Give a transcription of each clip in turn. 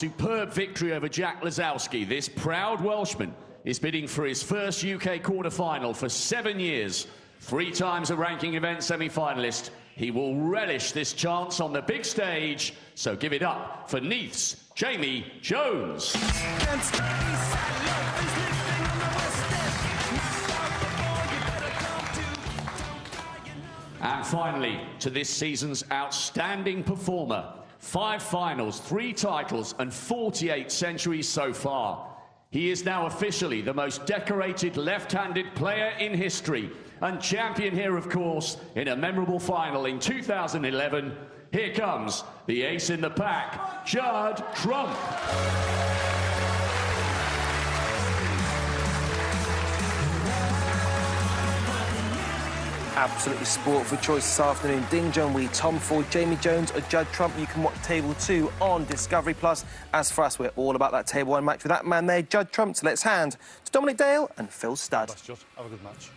Superb victory over Jack Lazowski. This proud Welshman is bidding for his first UK quarter-final for 7 years. 3 times a ranking event semi-finalist. He will relish this chance on the big stage. So give it up for Neath's Jamie Jones. And finally, to this season's outstanding performer. 5 finals, 3 titles, and 48 centuries so far. He is now officially the most decorated left-handed player in history, and champion here, of course, in a memorable final in 2011. Here comes the ace in the pack, Judd Trump. Absolutely sportful choice this afternoon. Ding Junhui, Tom Ford, Jamie Jones or Judd Trump. You can watch Table 2 on Discovery Plus. As for us, we're all about that Table 1 match with that man there, Judd Trump. So let's hand to Dominic Dale and Phil Studd. That's Judd. Have a good match.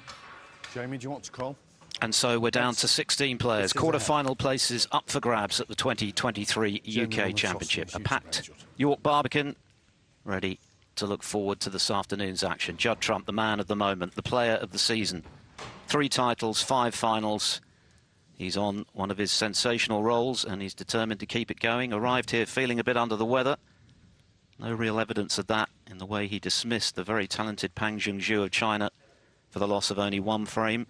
Jamie, do you want to call? And so we're down to 16 players. Quarter-final places up for grabs at the 2023 UK Championship. A packed York Barbican ready to look forward to this afternoon's action. Judd Trump, the man of the moment, the player of the season. 3 titles, 5 finals. He's on one of his sensational rolls and he's determined to keep it going. Arrived here feeling a bit under the weather. No real evidence of that in the way he dismissed the very talented Pang Junhui of China for the loss of only 1 frame.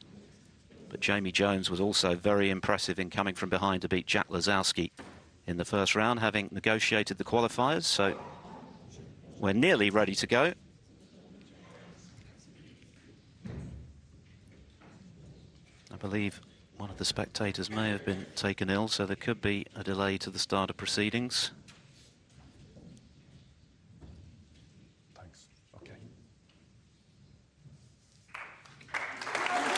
But Jamie Jones was also very impressive in coming from behind to beat Jack Lazowski in the first round, having negotiated the qualifiers. So we're nearly ready to go. I believe one of the spectators may have been taken ill, so there could be a delay to the start of proceedings. Thanks. Okay.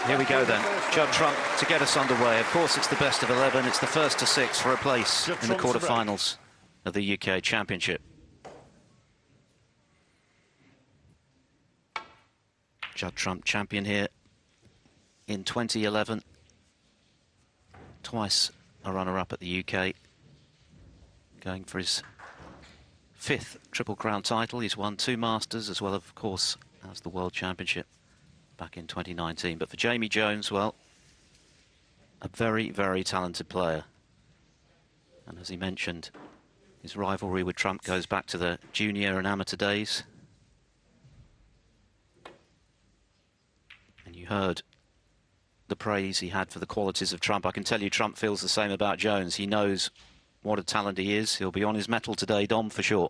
Here we go then. Judd Trump to get us underway. Of course, it's the best of 11. It's the first to 6 for a place in the quarter-finals of the UK Championship. Judd Trump, champion here in 2011, twice a runner-up at the UK, going for his 5th Triple Crown title. He's won 2 Masters as well, of course, as the World Championship back in 2019. But for Jamie Jones, well, a very, very talented player. And as he mentioned, his rivalry with Trump goes back to the junior and amateur days. And you heard the praise he had for the qualities of Trump. I can tell you Trump feels the same about Jones. He knows what a talent he is. He'll be on his mettle today, Dom, for sure.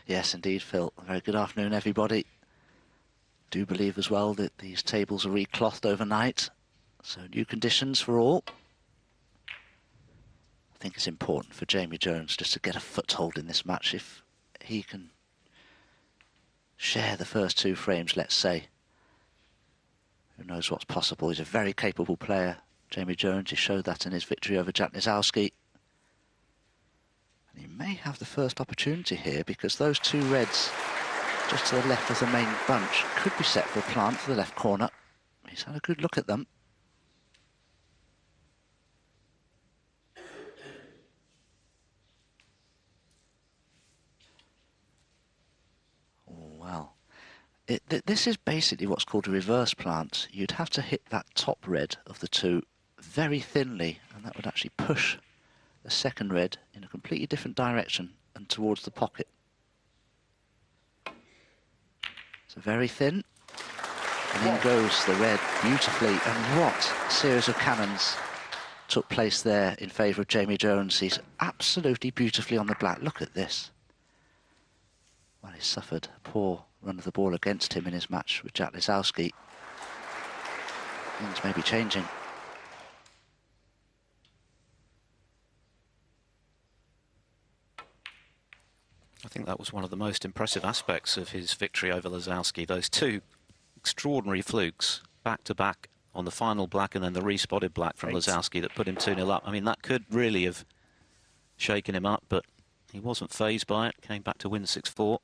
Yes, indeed, Phil. Very good afternoon, everybody. Do believe as well that these tables are reclothed overnight, so new conditions for all. I think it's important for Jamie Jones just to get a foothold in this match. If he can share the first 2 frames, let's say, who knows what's possible. He's a very capable player, Jamie Jones. He showed that in his victory over Jack Lazowski. And he may have the first opportunity here because those 2 reds just to the left of the main bunch could be set for a plant for the left corner. He's had a good look at them. Oh, well. This is basically what's called a reverse plant. You'd have to hit that top red of the 2 very thinly, and that would actually push the second red in a completely different direction and towards the pocket. So very thin, and in goes the red beautifully, and what a series of cannons took place there in favour of Jamie Jones. He's absolutely beautifully on the black. Look at this. Well, he suffered a poor run of the ball against him in his match with Jack Lazowski. Things may be changing. I think that was one of the most impressive aspects of his victory over Lazowski. Those 2 extraordinary flukes, back-to-back on the final black and then the respotted black from Lazowski that put him 2-0 up. I mean, that could really have shaken him up, but he wasn't fazed by it. Came back to win 6-4.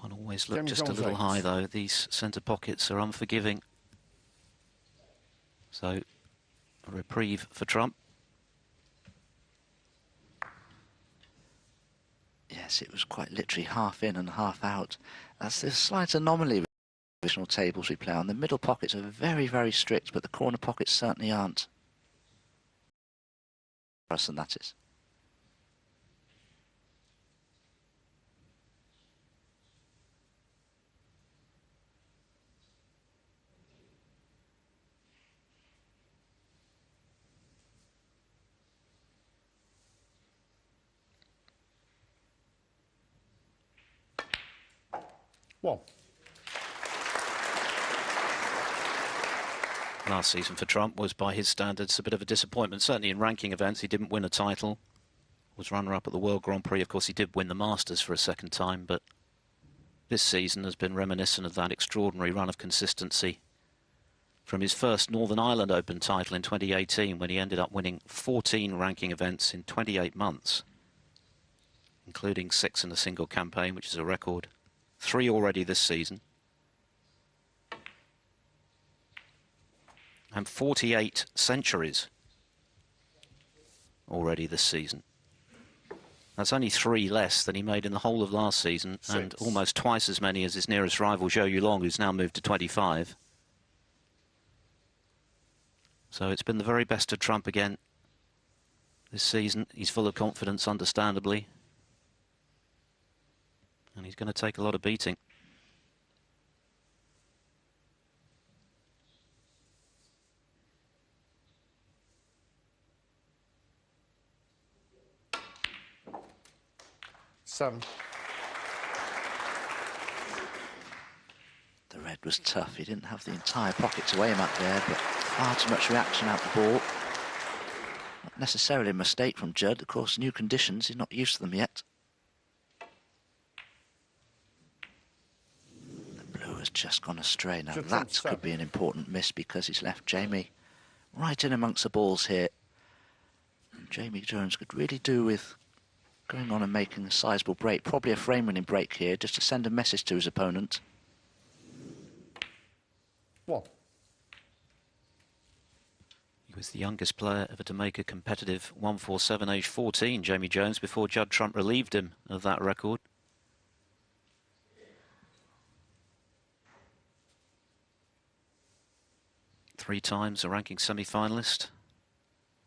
One always look Jamie just a Jones little eight. high, though. These centre pockets are unforgiving. So, a reprieve for Trump. Yes, it was quite literally half in and half out. That's a slight anomaly with traditional tables we play on. The middle pockets are very, very strict, but the corner pockets certainly aren't. For us, and that is. One. Last season for Trump was, by his standards, a bit of a disappointment. Certainly in ranking events, he didn't win a title. Was runner-up at the World Grand Prix. Of course, he did win the Masters for a second time, but this season has been reminiscent of that extraordinary run of consistency from his first Northern Ireland Open title in 2018, when he ended up winning 14 ranking events in 28 months, including 6 in a single campaign, which is a record. 3 already this season. And 48 centuries already this season. That's only 3 less than he made in the whole of last season, and almost twice as many as his nearest rival, Zhou Yulong, who's now moved to 25. So it's been the very best of Trump again this season. He's full of confidence, understandably. And he's going to take a lot of beating. Seven. The red was tough. He didn't have the entire pocket to weigh him up there, but far too much reaction out the ball. Not necessarily a mistake from Judd. Of course, new conditions. He's not used to them yet. The blue has just gone astray. Now that could be an important miss, because he's left Jamie right in amongst the balls here. And Jamie Jones could really do with going on and making a sizable break. Probably a frame-winning break here, just to send a message to his opponent. One. He was the youngest player ever to make a competitive 147, age 14, Jamie Jones, before Judd Trump relieved him of that record. Three times a ranking semi-finalist.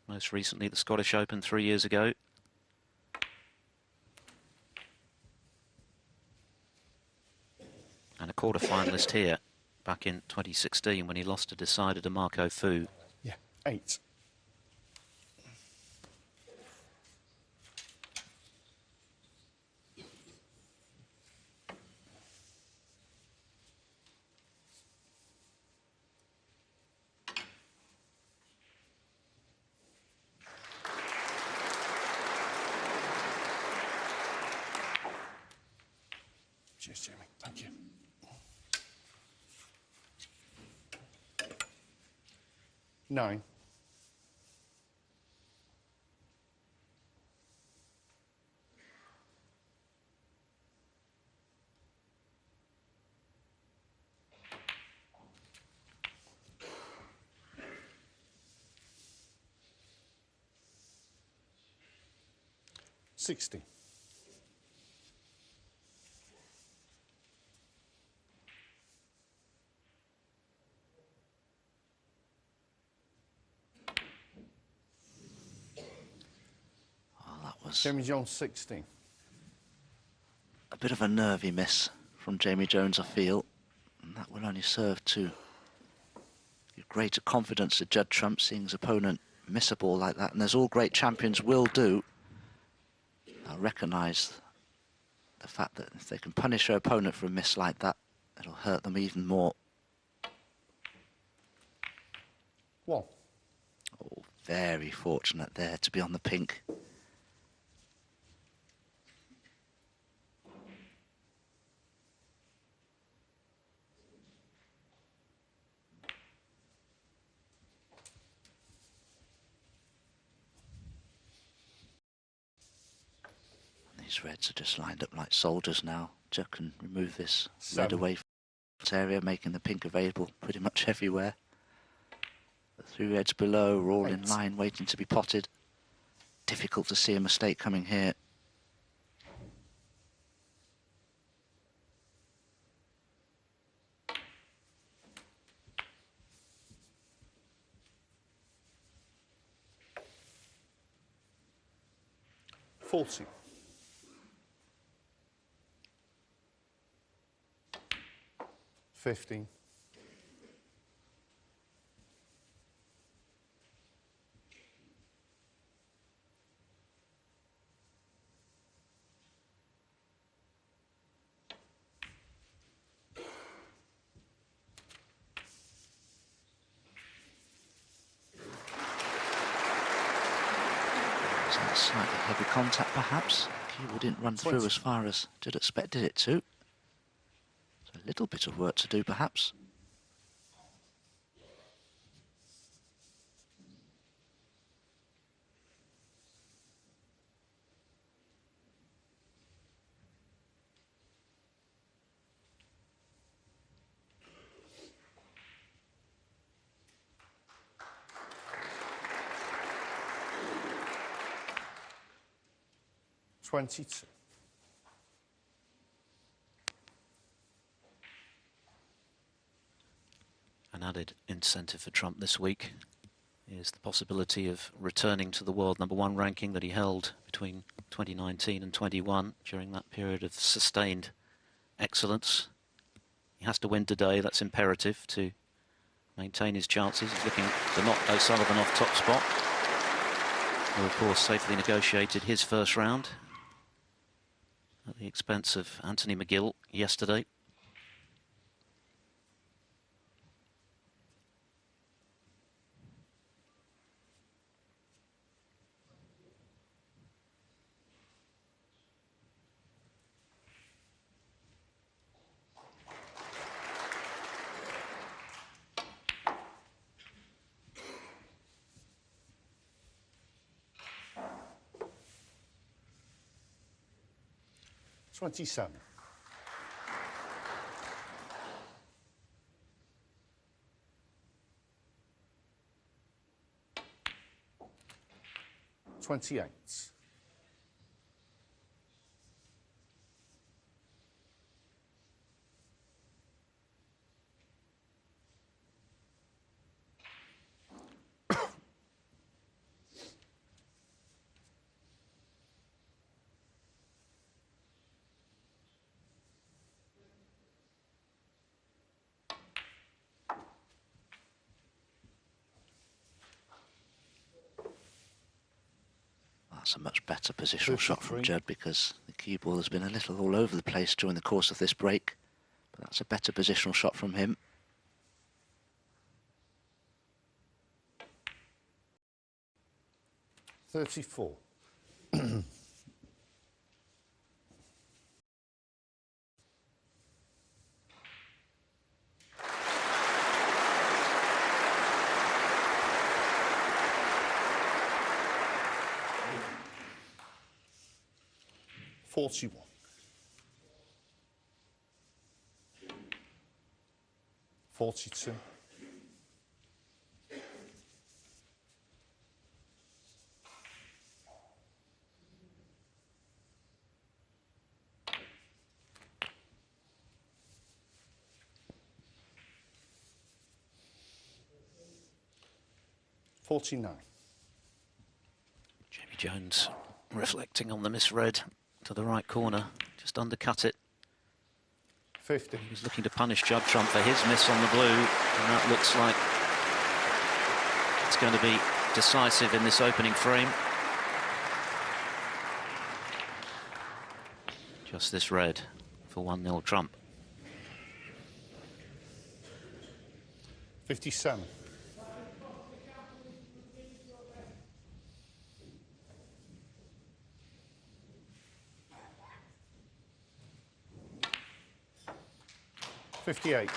Most recently the Scottish Open 3 years ago. And a quarter-finalist here back in 2016 when he lost a decider to Marco Fu. Yeah. 8. Cheers, Jamie. Thank you. Nine. $60. Jamie Jones 16. A bit of a nervy miss from Jamie Jones, I feel, and that will only serve to give greater confidence to Judd Trump, seeing his opponent miss a ball like that, and as all great champions will do, they'll recognise the fact that if they can punish their opponent for a miss like that, it'll hurt them even more. One. Oh, very fortunate there to be on the pink. These reds are just lined up like soldiers now, Judd can remove this red 7. away from this area, making the pink available pretty much everywhere. The 3 reds below are all in 8. line, waiting to be potted. Difficult to see a mistake coming here. $40. 15. Slightly heavy contact, perhaps. Cue didn't run through as far as Judd expected it to. So a little bit of work to do, perhaps. $22. An added incentive for Trump this week is the possibility of returning to the world #1 ranking that he held between 2019 and 21 during that period of sustained excellence. He has to win today. That's imperative to maintain his chances. He's looking to knock O'Sullivan off top spot, who of course safely negotiated his first round at the expense of Anthony McGill yesterday. $27. 28. That's a much better positional shot from Judd, because the cue ball has been a little all over the place during the course of this break. But that's a better positional shot from him. $34. 41. 42. 49. Jamie Jones reflecting on the misread to the right corner, just undercut it. 50. He was looking to punish Judd Trump for his miss on the blue, and that looks like it's going to be decisive in this opening frame. Just this red for 1-0 Trump. 57. 58.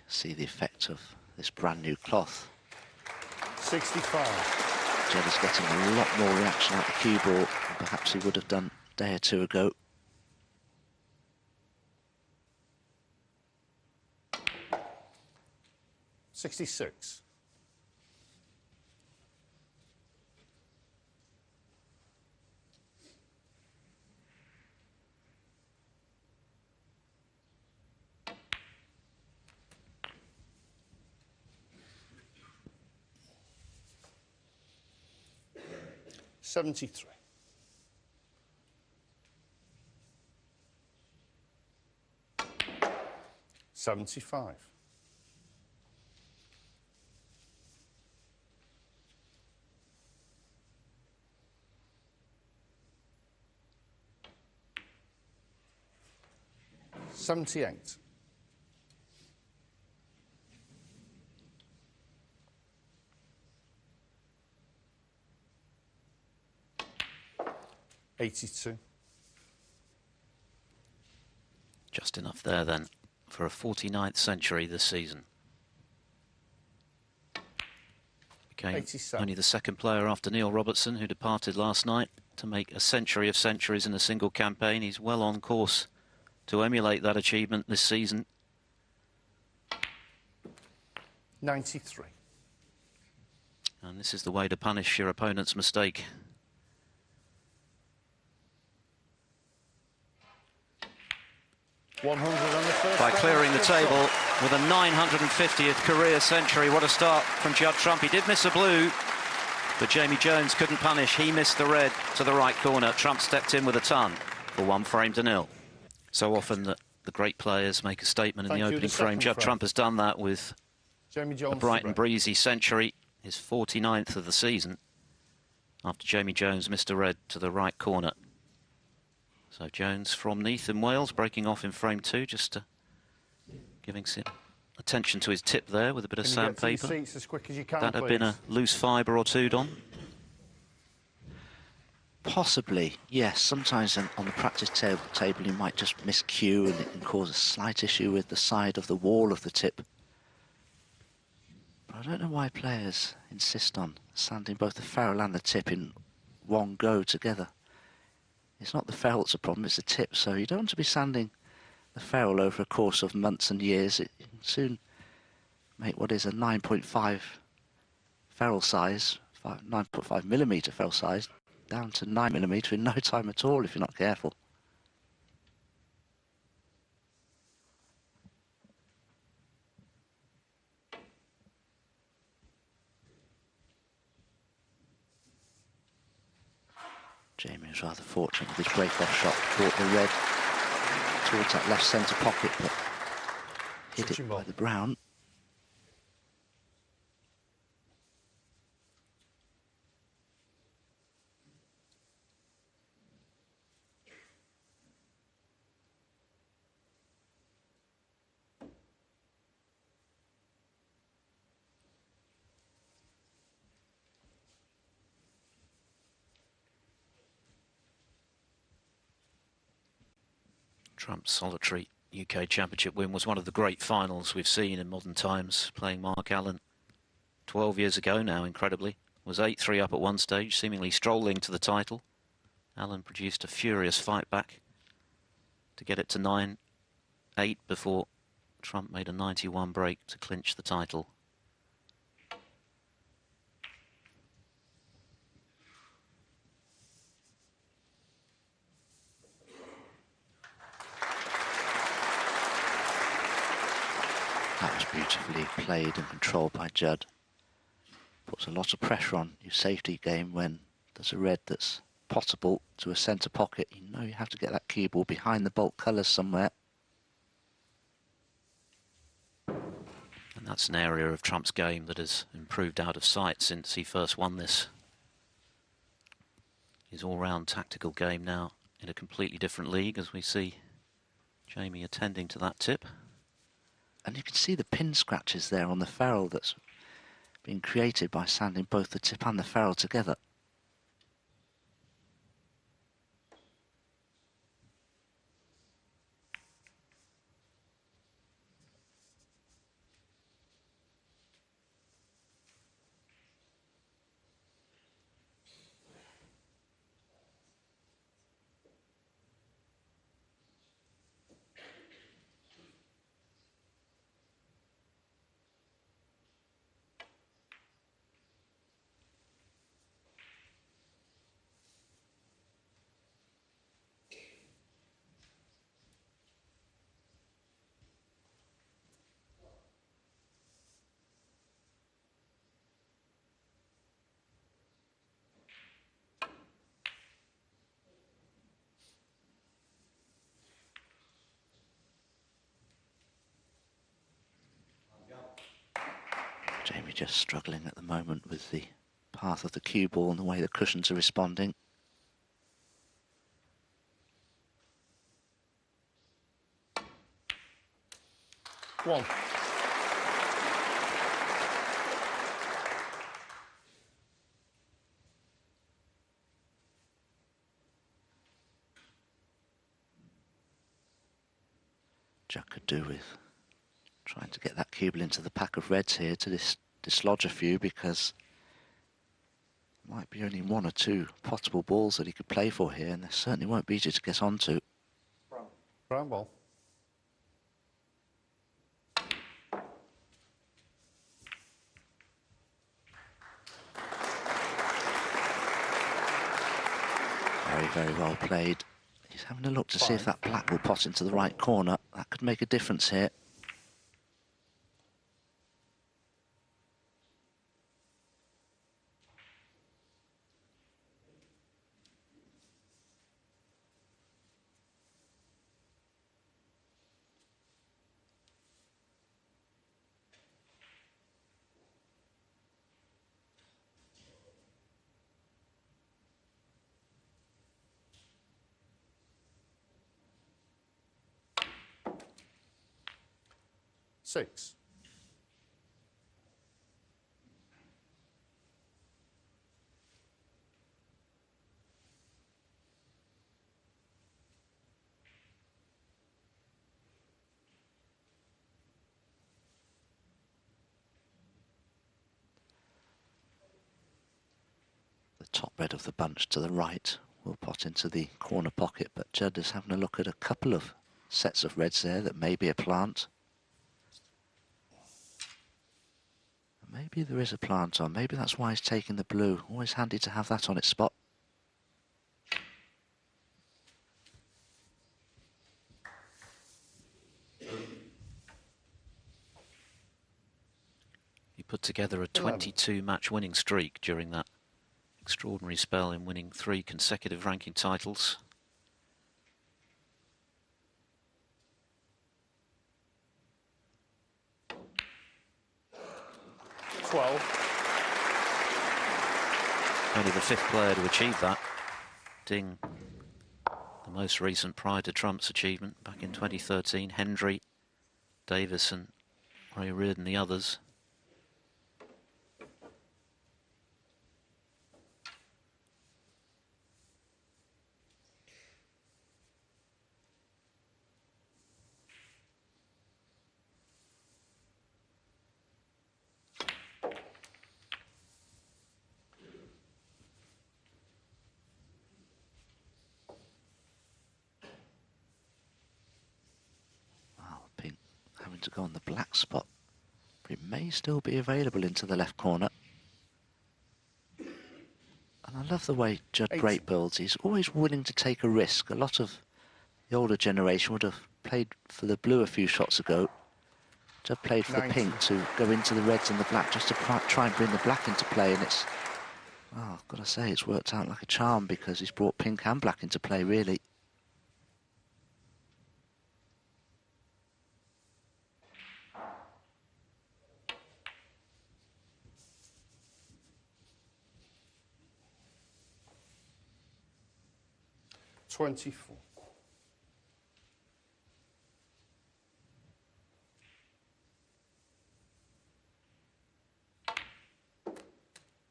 see the effect of this brand new cloth. 65. Judd is getting a lot more reaction out of the cue ball than perhaps he would have done a day or two ago. $66. $73. $75. $78. $82. Just enough there then for a 49th century this season. Became 87. only the second player after Neil Robertson, who departed last night, to make a century of centuries in a single campaign. He's well on course to emulate that achievement this season. 93. And this is the way to punish your opponent's mistake. By clearing the table with a 950th career century. What a start from Judd Trump. He did miss a blue, but Jamie Jones couldn't punish. He missed the red to the right corner. Trump stepped in with a ton for 1-0. So often that the great players make a statement in the opening frame. Judd Trump has done that with a bright and breezy century, his 49th of the season, after Jamie Jones missed a red to the right corner. So Jones from Neath in Wales breaking off in frame 2, just giving some attention to his tip there with a bit of sandpaper. That had been a loose fibre or two, Don? Possibly, yes. Sometimes on the practice table you might just miscue and it can cause a slight issue with the side of the wall of the tip. But I don't know why players insist on sanding both the ferrule and the tip in one go together. It's not the ferrule that's a problem, it's the tip. So you don't want to be sanding the ferrule over a course of months and years. It can soon make what is a 9.5 ferrule size, 9.5 millimetre ferrule size, down to 9 millimetre in no time at all if you're not careful. Jamie was rather fortunate with his break-off shot, brought the red towards that left centre pocket, but hit it by the brown. Trump's solitary UK Championship win was one of the great finals we've seen in modern times, playing Mark Allen 12 years ago now, incredibly. Was 8-3 up at one stage, seemingly strolling to the title. Allen produced a furious fight back to get it to 9-8 before Trump made a 91 break to clinch the title. That was beautifully played and controlled by Judd. Puts a lot of pressure on your safety game when there's a red that's potable to a centre pocket. You know you have to get that cue ball behind the bulk colours somewhere. And that's an area of Trump's game that has improved out of sight since he first won this. His all-round tactical game now in a completely different league, as we see Jamie attending to that tip. And you can see the pin scratches there on the ferrule that's been created by sanding both the tip and the ferrule together. just struggling at the moment with the path of the cue ball and the way the cushions are responding. One. Judd could do with trying to get that cue ball into the pack of reds here to dislodge a few, because there might be only one or two potable balls that he could play for here, and there certainly won't be easy to get onto. Brown ball. Very, very well played. He's having a look to see if that black will pot into the right corner. That could make a difference here. Six. The top red of the bunch to the right will pot into the corner pocket, but Judd is having a look at a couple of sets of reds there that may be a plant. Maybe there is a plant on. Maybe that's why he's taking the blue. Always handy to have that on its spot. He put together a 22-match winning streak during that extraordinary spell in winning 3 consecutive ranking titles. 12. Only the 5th player to achieve that. Ding, the most recent prior to Trump's achievement back in 2013. Hendry, Davis and Ray Reardon, the others. Pink having to go on the black spot, but it may still be available into the left corner. And I love the way Judd great builds. He's always willing to take a risk. A lot of the older generation would have played for the blue a few shots ago. Judd played for the pink to go into the reds and the black, just to try and bring the black into play, and it's, oh, I've got to say, it's worked out like a charm, because he's brought pink and black into play, really. $24.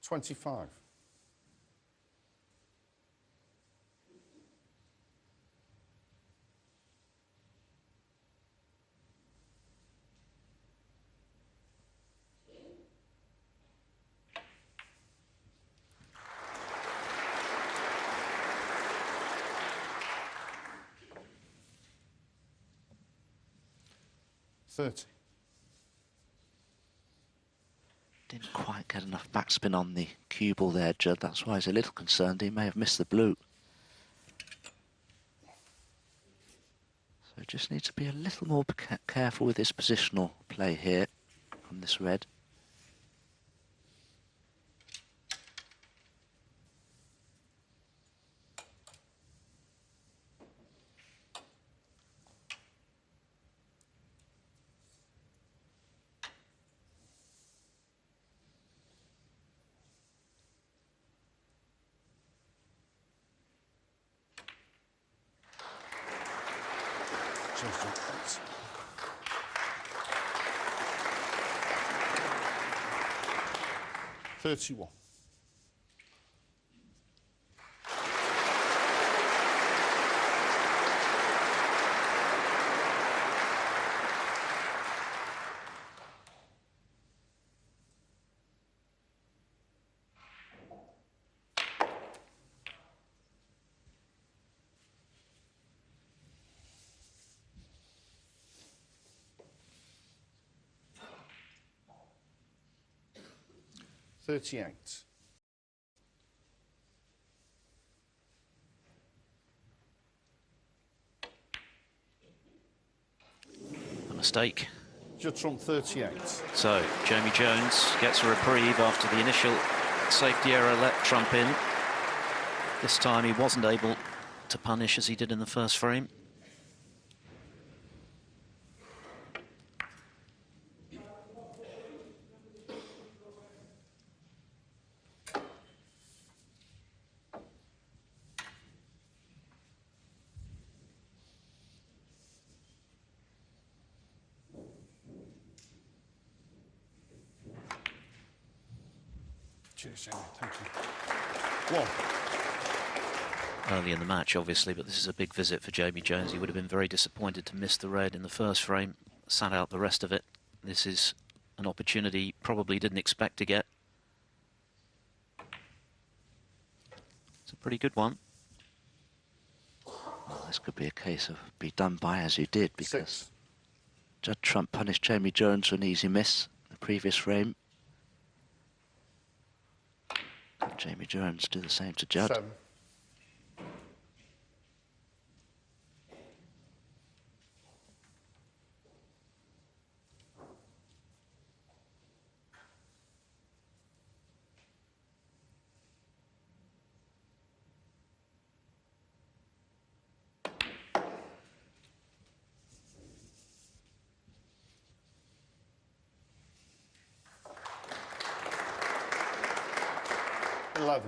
25. $30. Didn't quite get enough backspin on the cue ball there, Judd. That's why he's a little concerned. He may have missed the blue. So just needs to be a little more careful with his positional play here on this red. Congratulations. 31. $38. A mistake. Judd Trump 38. So Jamie Jones gets a reprieve after the initial safety error let Trump in. This time he wasn't able to punish as he did in the first frame. Cheers, Jamie. Thank you. 1. Early in the match, obviously, but this is a big visit for Jamie Jones. He would have been very disappointed to miss the red in the first frame, sat out the rest of it. This is an opportunity he probably didn't expect to get. It's a pretty good one. Well, this could be a case of be done by as you did, because 6. Judd Trump punished Jamie Jones for an easy miss in the previous frame. And Jamie Jones do the same to Judd. 7. $11.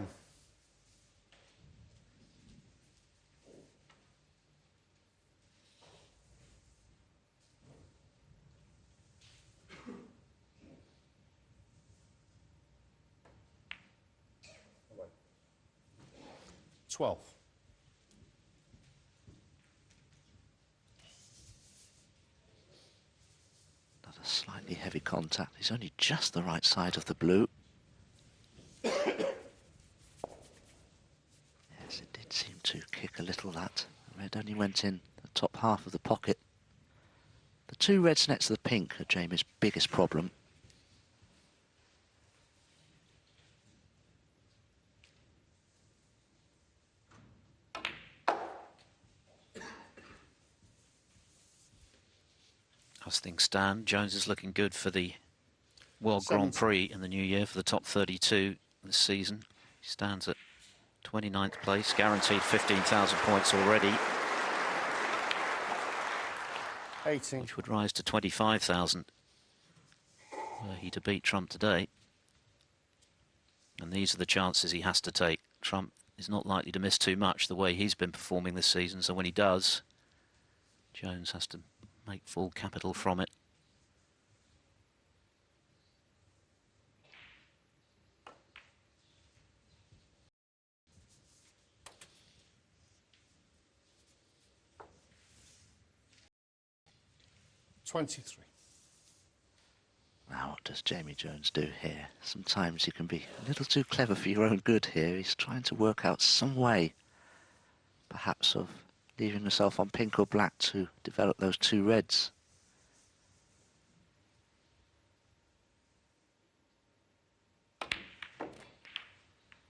$12. Another slightly heavy contact. He's only just the right side of the blue. Yes, it did seem to kick a little, that. The red only went in the top half of the pocket. The two reds next to the pink are Jamie's biggest problem. As things stand, Jones is looking good for the World 70. Grand Prix in the new year for the top 32 this season. He stands at 29th place, guaranteed 15,000 points already, 18. which would rise to 25,000 were he to beat Trump today. And these are the chances he has to take. Trump is not likely to miss too much the way he's been performing this season, so when he does, Jones has to make full capital from it. $23. Now, what does Jamie Jones do here? Sometimes you can be a little too clever for your own good here. He's trying to work out some way, perhaps, of leaving himself on pink or black to develop those two reds.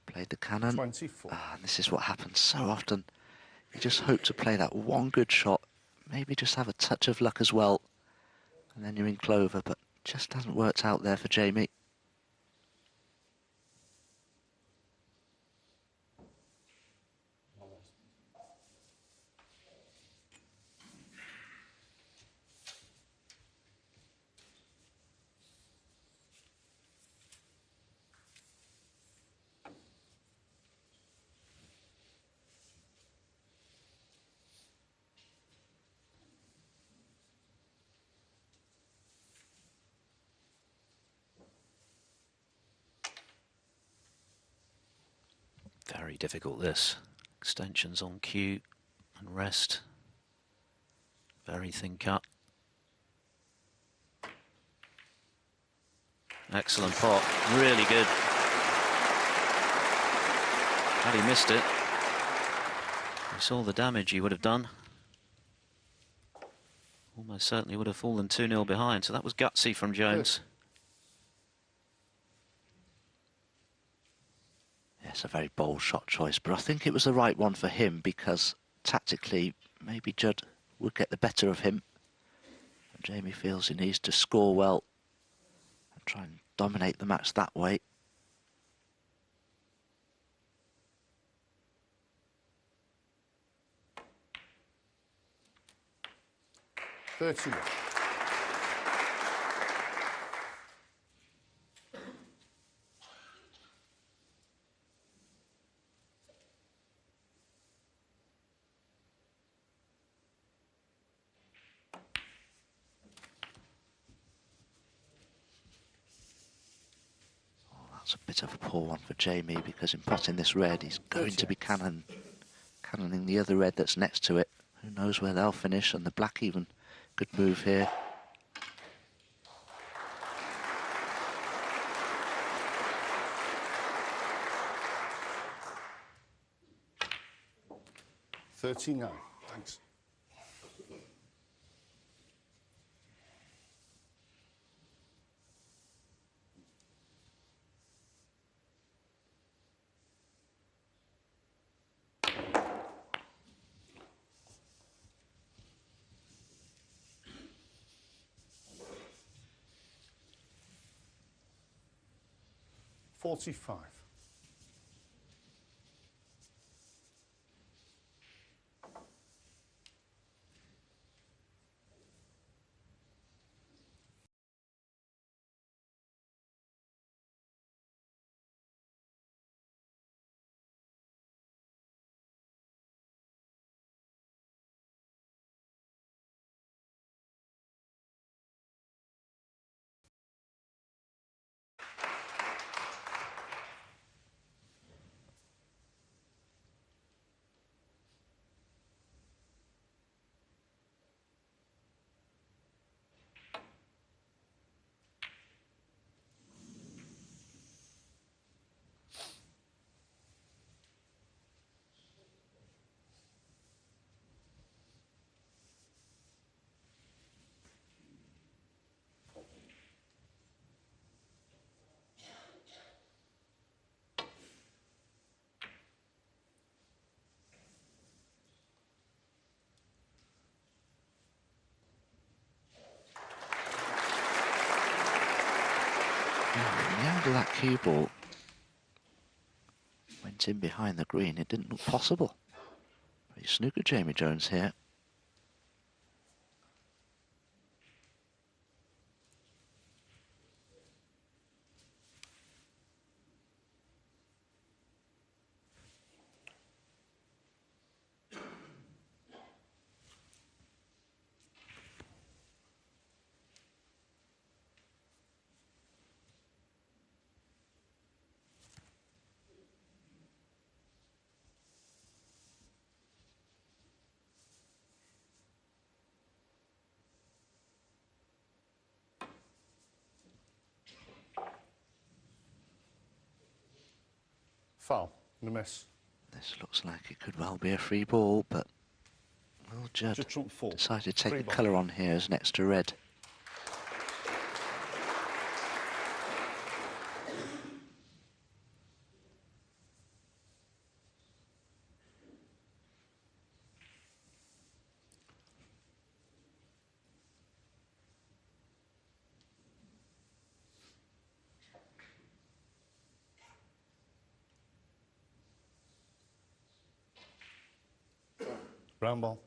Played the cannon. 24. And this is what happens so often. You just hope to play that one good shot, maybe just have a touch of luck as well, and then you're in clover, but just hasn't worked out there for Jamie. Very difficult, this. Extensions on cue and rest. Very thin cut. Excellent pot. Really good. Had he missed it, you saw the damage he would have done. Almost certainly would have fallen 2-0 behind, so that was gutsy from Jones. Yes, a very bold shot choice, but I think it was the right one for him because tactically maybe Judd would get the better of him. And Jamie feels he needs to score well and try and dominate the match that way. $31. That's a bit of a poor one for Jamie because in potting this red, he's going to be cannoning the other red that's next to it. Who knows where they'll finish, and the black even. Good move here. $39. Thanks. $45. The angle that cue ball went in behind the green, it didn't look possible. But he snookered Jamie Jones here. Foul. And a miss. This looks like it could well be a free ball, but well, Judd Just trump four. decided to take Free the ball. colour on here as next to red. Brown ball.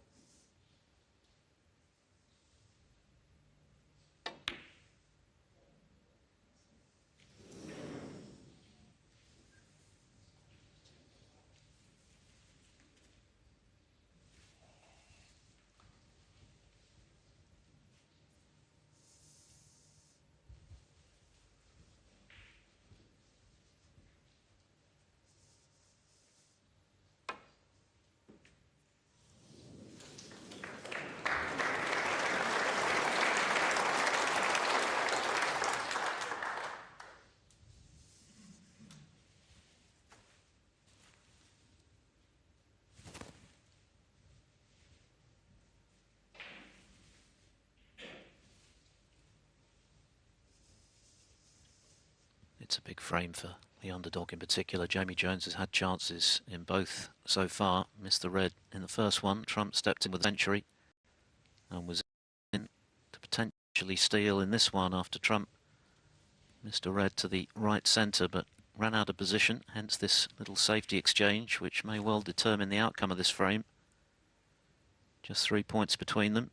It's a big frame for the underdog in particular. Jamie Jones has had chances in both so far. Missed the red in the first one. Trump stepped in with a century and was in to potentially steal in this one after Trump missed a red to the right centre but ran out of position, hence this little safety exchange which may well determine the outcome of this frame. Just 3 points between them.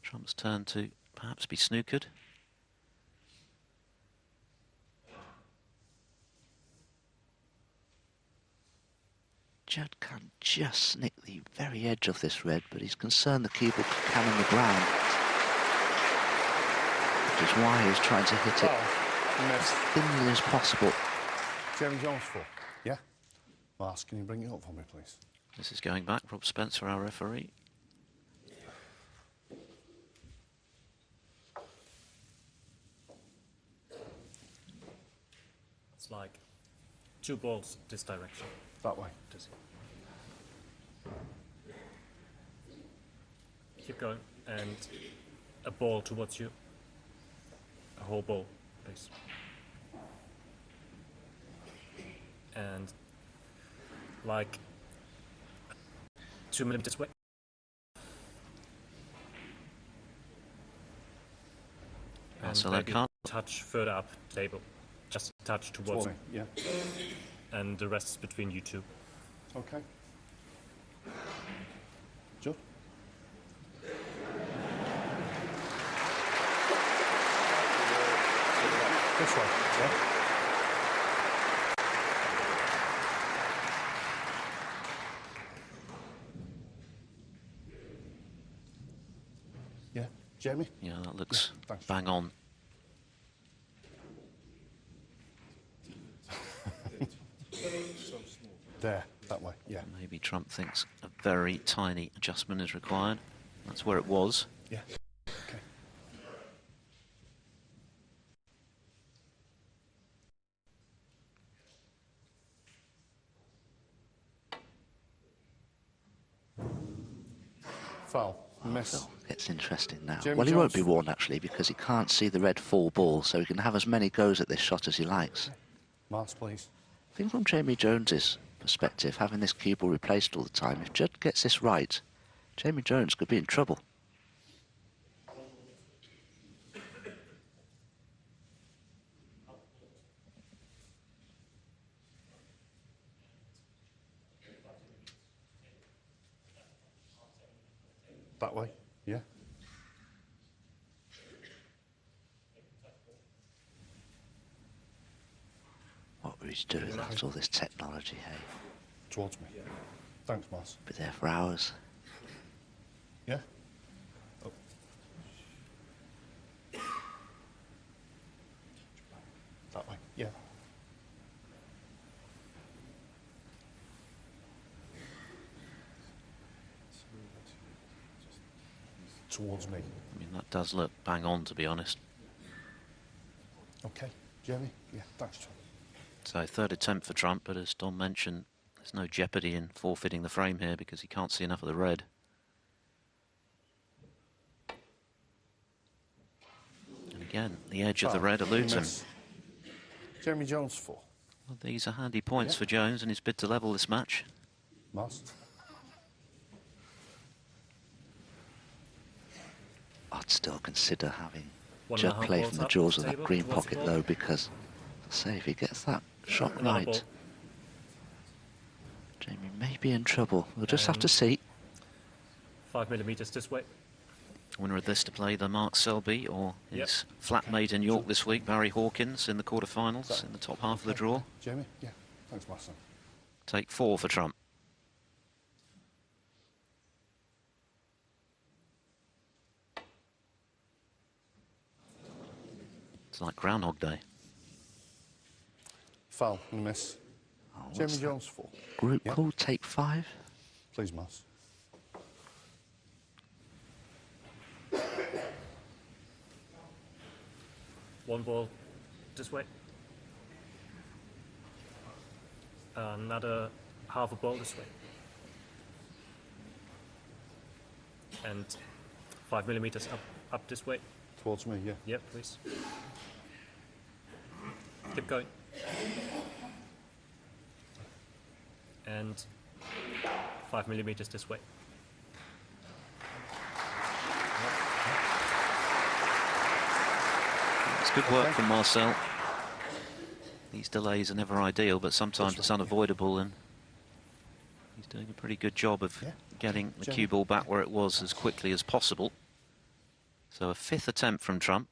Trump's turn to perhaps be snookered. Judd can just nick the very edge of this red, but he's concerned the cue will come on the ground, which is why he's trying to hit it as thinly as possible. Jamie Jones 4. Yeah? Lars, can you bring it up for me, please? This is going back. Rob Spencer, our referee. It's like 2 balls this direction. That way. Keep going, and a ball towards you. A whole ball, please. And like 2 millimeters away. And so that maybe can't touch further up the table. Just touch towards me. Yeah. And the rest is between you two. Okay. Judd? This way, yeah? Yeah, Jamie? Yeah, that looks thanks. bang on. There, that way, yeah. Maybe Trump thinks a very tiny adjustment is required. That's where it was. Yeah. Okay. Foul. Miss. So it's interesting now. Jamie Well, he won't Jones. be warned, actually, because he can't see the red 4 ball, so he can have as many goes at this shot as he likes. Mars, please. I think from Jamie Jones's perspective, having this cue ball replaced all the time, if Judd gets this right, Jamie Jones could be in trouble. That way, yeah. What would he do without all this technology, hey? Towards me. Thanks, Mars. Be there for hours. Yeah? Oh. That way, yeah. Towards me. I mean, that does look bang on, to be honest. Okay, Jamie? Yeah, thanks, John. So third attempt for Trump, but as Don mentioned, there's no jeopardy in forfeiting the frame here because he can't see enough of the red. And again, the edge of the red eludes him. Miss. Jamie Jones 4. Well, these are handy points Yeah. for Jones in his bid to level this match. Mars. I'd still consider having 1.5 Judd play balls from the up jaws off of the that table green towards the pocket, ball. though, because, say, if he gets that shot Another right, ball. Jamie may be in trouble. We'll just have to And- see. 5 millimeters this way. Winner of this to play the Mark Selby or his Yep. flatmate in York this week, Barry Hawkins, in the quarterfinals in the top half of the draw. Jamie? Yeah, thanks, Mars. Take 4 for Trump. It's like Groundhog Day. Foul and miss. Oh, what's Jamie that Jones 4. group Yeah. called Take 5? Please, Mars. One ball this way. Another half a ball this way. And 5 millimeters up this way. Towards me, yeah. Yep, please. Keep going. And 5 millimeters this way. It's good work from Marcel. These delays are never ideal, but sometimes it's unavoidable, and he's doing a pretty good job of getting the cue ball back where it was as quickly as possible. So a 5th attempt from Trump.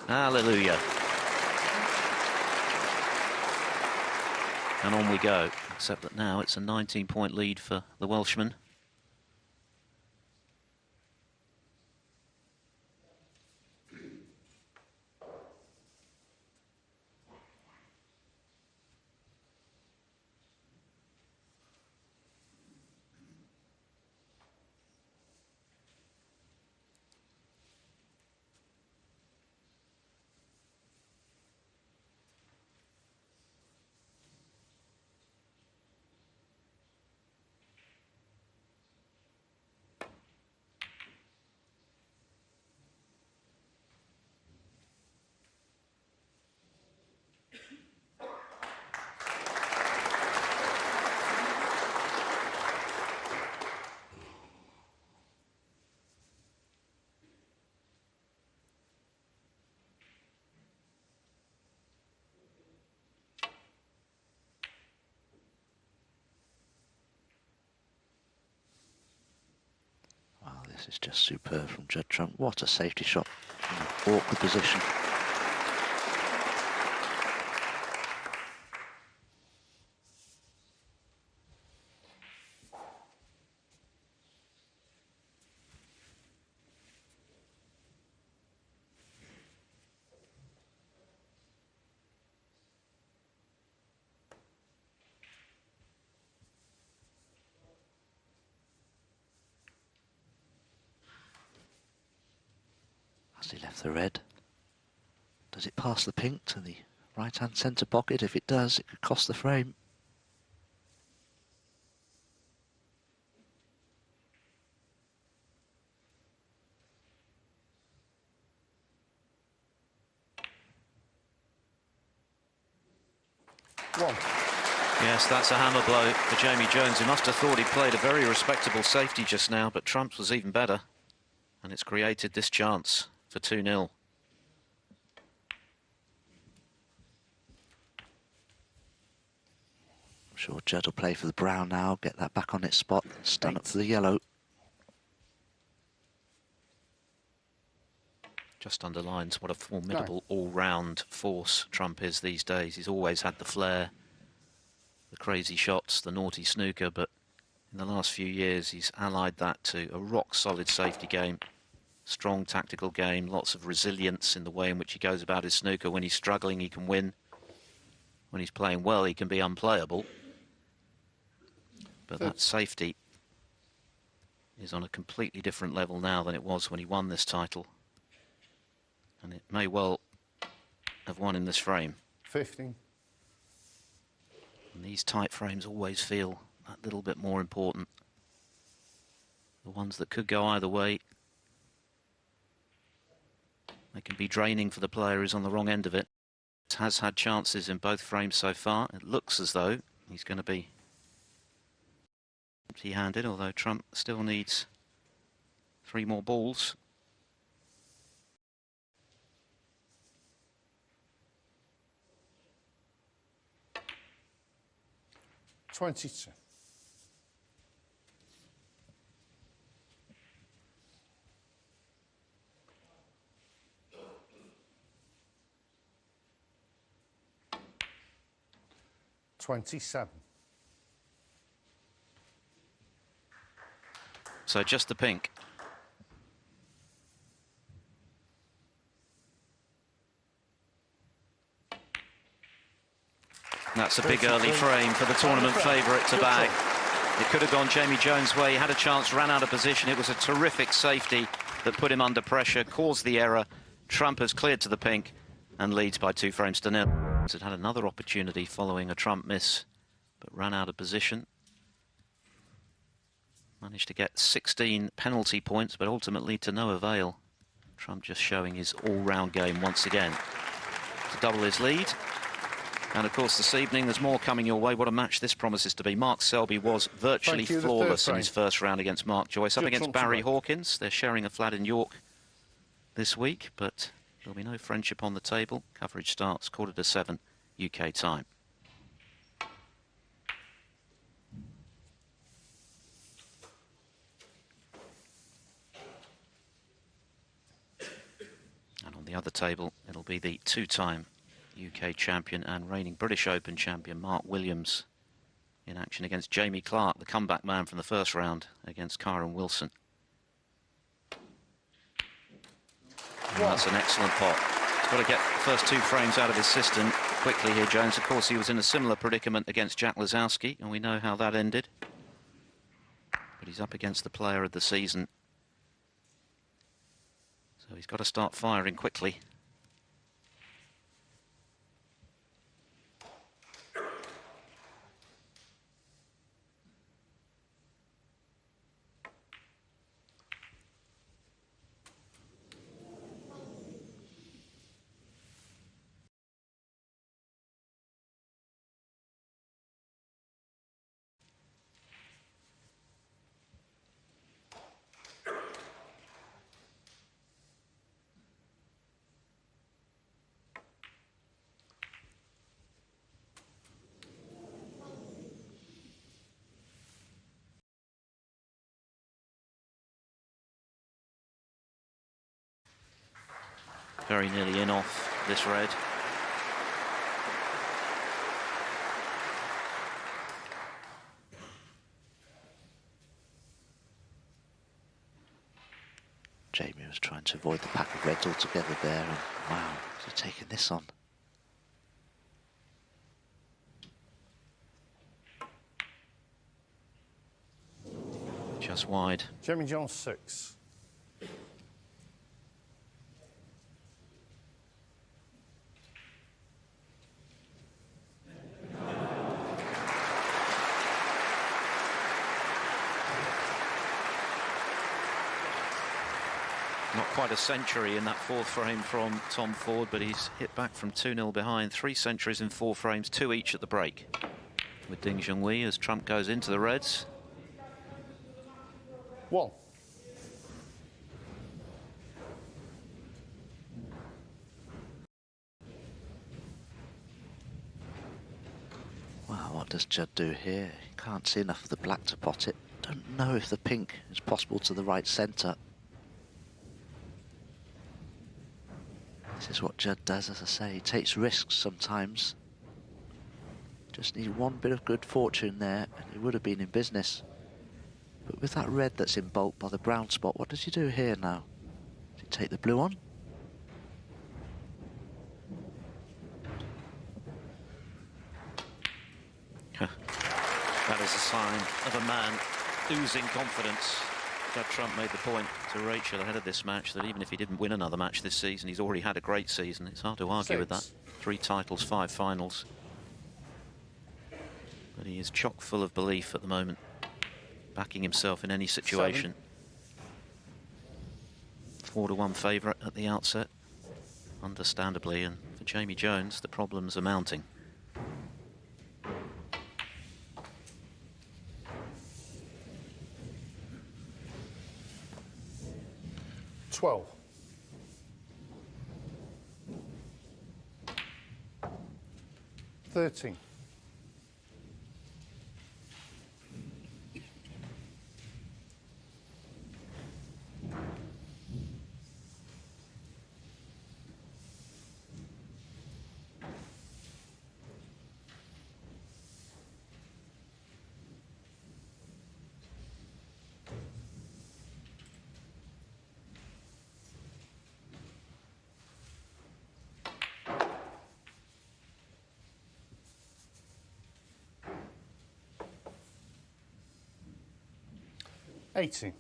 Hallelujah. And on we go, except that now it's a 19-point lead for the Welshman. This is just superb from Judd Trump. What a safety shot in an awkward position. Has he left the red? Does it pass the pink to the right-hand centre pocket? If it does, it could cost the frame. One. Yes, that's a hammer blow for Jamie Jones, who must have thought he played a very respectable safety just now, but Trump's was even better, and it's created this chance for 2-0. I'm sure Judd will play for the brown now, get that back on its spot, stand up for the yellow. Just underlines what a formidable all-round force Trump is these days. He's always had the flair, the crazy shots, the naughty snooker, but in the last few years he's allied that to a rock-solid safety game, strong tactical game, lots of resilience in the way in which he goes about his snooker. When he's struggling, he can win. When he's playing well, he can be unplayable. But that safety is on a completely different level now than it was when he won this title. And it may well have won in this frame. 15. And these tight frames always feel that little bit more important. The ones that could go either way, they can be draining for the player who's on the wrong end of it. Has had chances in both frames so far. It looks as though he's going to be empty-handed, although Trump still needs 3 more balls. 22. So just the pink. That's a big early frame for the tournament favourite to bag. It could have gone Jamie Jones' way. He had a chance, ran out of position. It was a terrific safety that put him under pressure, caused the error. Trump has cleared to the pink and leads by 2 frames to 0. Had another opportunity following a Trump miss, but ran out of position. Managed to get 16 penalty points, but ultimately to no avail. Trump just showing his all-round game once again to double his lead. And of course this evening there's more coming your way. What a match this promises to be. Mark Selby was virtually flawless in his first round against Mark Joyce. Up against Barry Hawkins. They're sharing a flat in York this week, but there'll be no friendship on the table. Coverage starts 7:15 UK time. And on the other table, it'll be the two-time UK champion and reigning British Open champion Mark Williams in action against Jamie Clark, the comeback man from the first round against Kyron Wilson. And that's an excellent pot. He's got to get the first two frames out of his system quickly here, Jones. Of course, he was in a similar predicament against Jack Lazowski, and we know how that ended. But he's up against the player of the season. So he's got to start firing quickly. Very nearly in off this red. Jamie was trying to avoid the pack of reds altogether there, and wow, he's taking this on. Just wide. Jamie Jones 6. Not quite a century in that fourth frame from Tom Ford, but he's hit back from 2-0 behind. 3 centuries in 4 frames, 2 each at the break. With Ding Junhui as Trump goes into the reds. 1. Wow, what does Judd do here? He can't see enough of the black to pot it. Don't know if the pink is possible to the right centre. This is what Judd does, as I say. He takes risks sometimes. Just need one bit of good fortune there, and he would have been in business. But with that red that's in bulk by the brown spot, what does he do here now? Does he take the blue on? That is a sign of a man oozing confidence. Judd Trump made the point to Rachel ahead of this match that even if he didn't win another match this season, he's already had a great season. It's hard to argue with that. 3 titles, 5 finals. But he is chock full of belief at the moment, backing himself in any situation. 4-1 favourite at the outset, understandably, and for Jamie Jones, the problems are mounting. 12. 13. 18.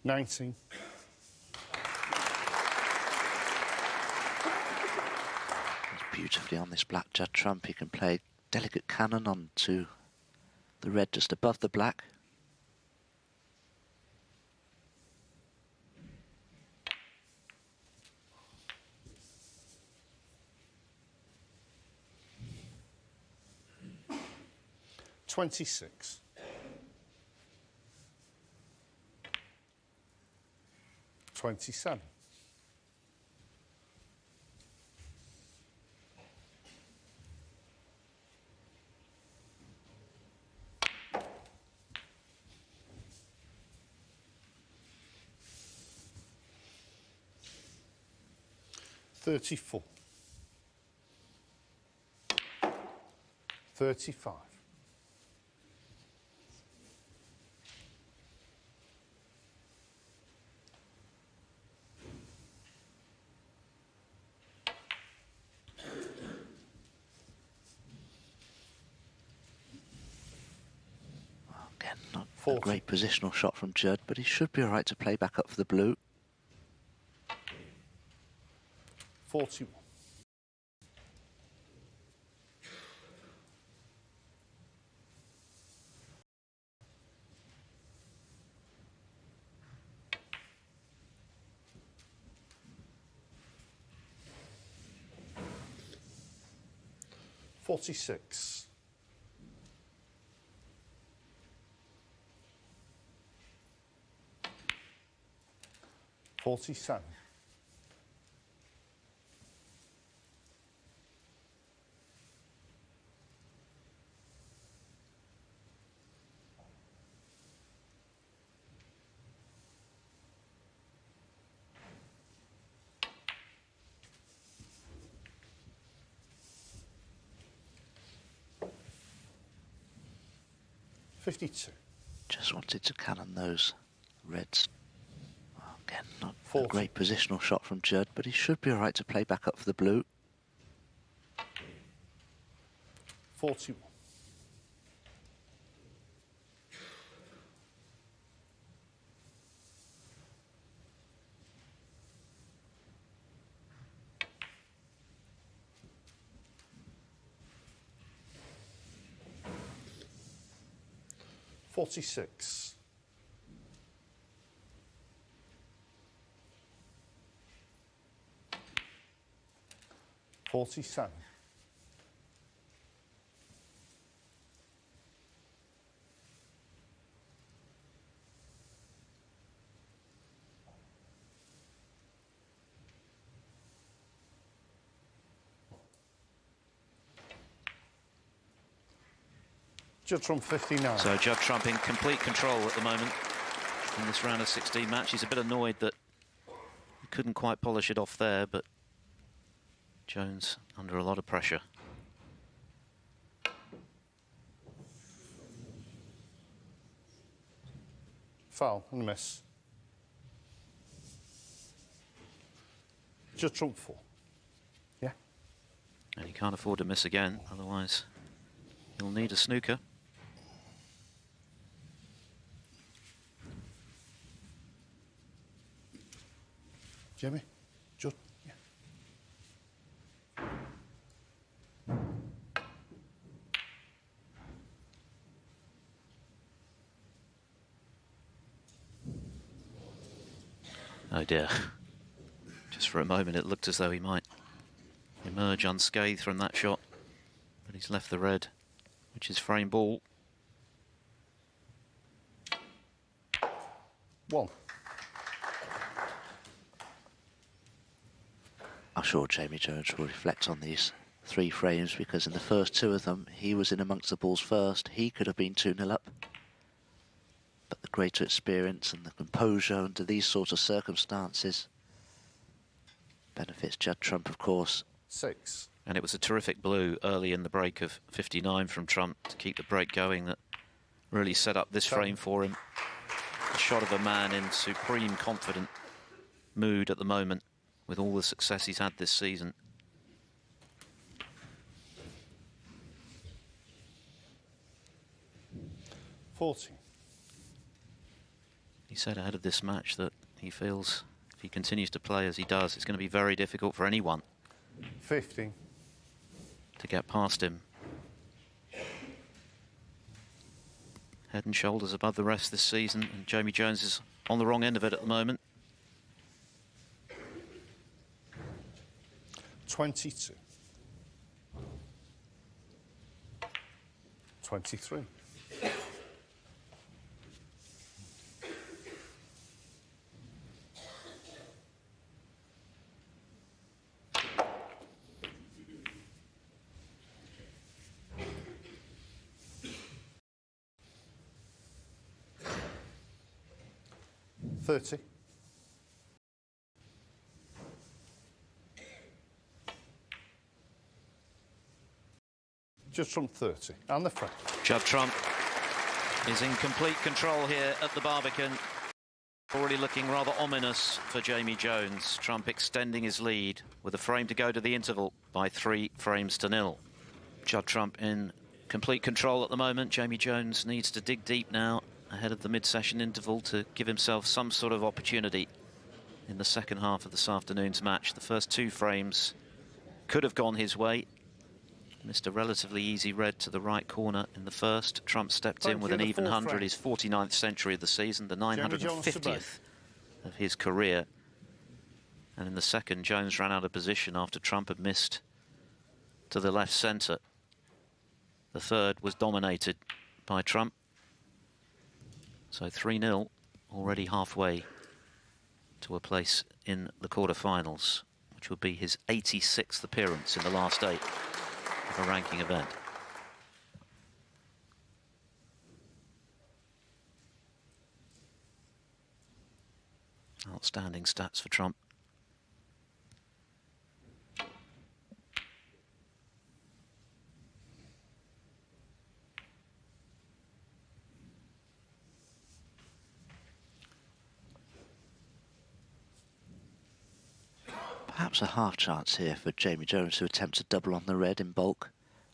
19. Beautifully on this black Judd trump. He can play delicate cannon onto the red just above the black. $26. 27. 34. 35. Not a 40. great positional shot from Judd, but he should be all right to play back up for the blue. 41. 46. 47. 52. Just wanted to cannon those reds. Again, not 40. a great positional shot from Judd, but he should be all right to play back up for the blue. 41. 46. 47. 59. So Judd Trump in complete control at the moment in this round of 16 match. He's a bit annoyed that he couldn't quite polish it off there, but Jones under a lot of pressure. Foul and a miss. Judd Trump 4. Yeah. And he can't afford to miss again, otherwise he'll need a snooker. Jimmy? Judd? Yeah. Oh dear. Just for a moment it looked as though he might emerge unscathed from that shot, but he's left the red, which is frame ball. 1. I'm sure Jamie Jones will reflect on these 3 frames, because in the first 2 of them he was in amongst the balls first. He could have been 2-0 up, but the greater experience and the composure under these sorts of circumstances benefits Judd Trump, of course. 6. And it was a terrific blue early in the break of 59 from Trump to keep the break going that really set up this frame for him. A shot of a man in supreme confident mood at the moment with all the success he's had this season. $40. He said ahead of this match that he feels if he continues to play as he does, it's going to be very difficult for anyone 15. to get past him. Head and shoulders above the rest this season, and Jamie Jones is on the wrong end of it at the moment. 22. 23. 30. Just from 30. And the front. Judd Trump is in complete control here at the Barbican. Already looking rather ominous for Jamie Jones. Trump extending his lead with a frame to go to the interval by 3 frames to 0. Judd Trump in complete control at the moment. Jamie Jones needs to dig deep now ahead of the mid-session interval to give himself some sort of opportunity in the second half of this afternoon's match. The first 2 frames could have gone his way. Missed a relatively easy red to the right corner in the first. Trump stepped in with an even 100, his 49th century of the season, the 950th of his career. And in the second, Jones ran out of position after Trump had missed to the left centre. The third was dominated by Trump. So 3-0, already halfway to a place in the quarter-finals, which would be his 86th appearance in the last 8 of a ranking event. Outstanding stats for Trump. Perhaps a half chance here for Jamie Jones to attempt a double on the red in bulk,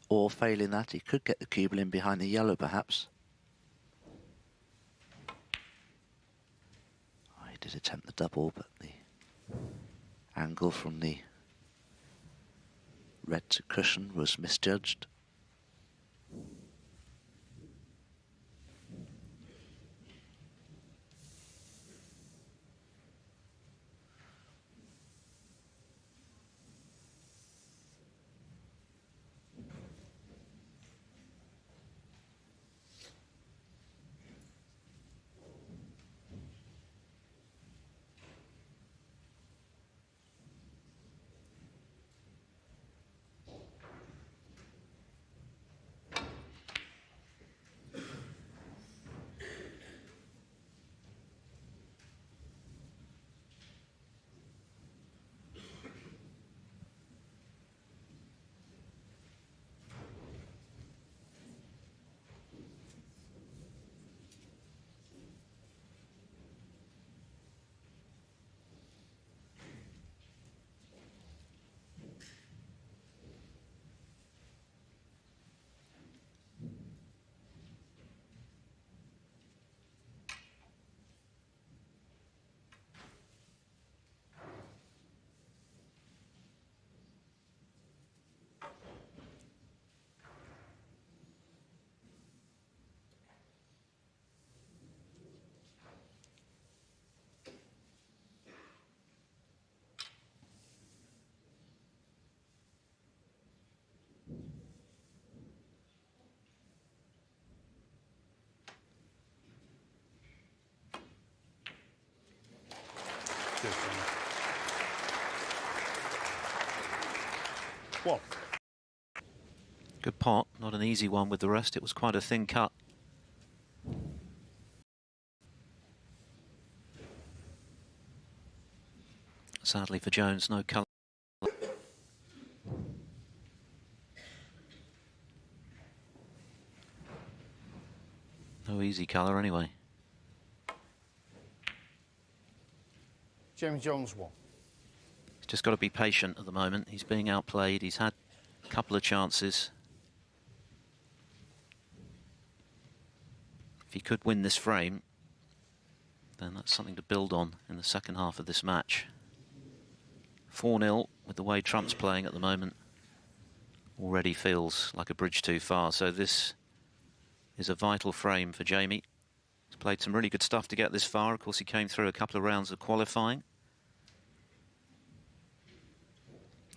or failing that, he could get the cubal in behind the yellow perhaps. Oh, he did attempt the double, but the angle from the red to cushion was misjudged. One. Good pot, not an easy one with the rest. It was quite a thin cut. Sadly for Jones, no colour. No easy colour anyway. Jamie Jones won. He's just got to be patient at the moment. He's being outplayed. He's had a couple of chances. If he could win this frame, then that's something to build on in the second half of this match. 4-0 with the way Trump's playing at the moment. Already feels like a bridge too far, so this is a vital frame for Jamie. He's played some really good stuff to get this far. Of course, he came through a couple of rounds of qualifying.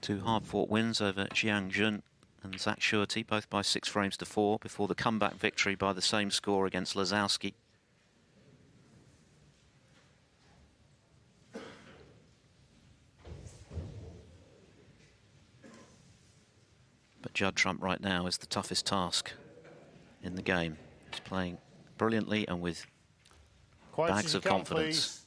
2 hard-fought wins over Jiang and Zach Shurty, both by 6 frames to 4, before the comeback victory by the same score against Lazowski. But Judd Trump right now is the toughest task in the game. He's playing brilliantly and with bags of confidence.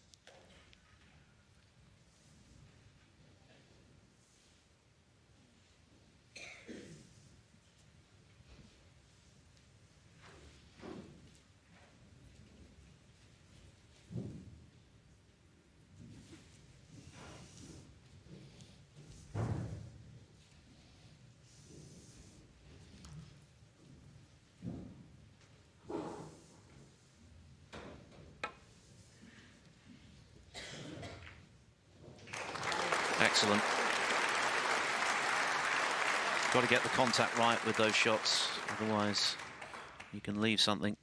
Excellent. Got to get the contact right with those shots, otherwise you can leave something.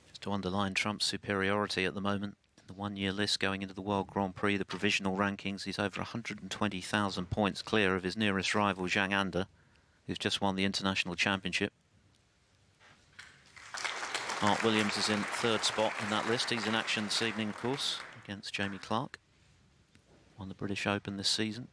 Just to underline Trump's superiority at the moment in the one-year list going into the World Grand Prix, the provisional rankings, he's over 120,000 points clear of his nearest rival, Zhang Anda, who's just won the International Championship. Art Williams is in 3rd spot in that list. He's in action this evening, of course, against Jamie Clark. Won the British Open this season.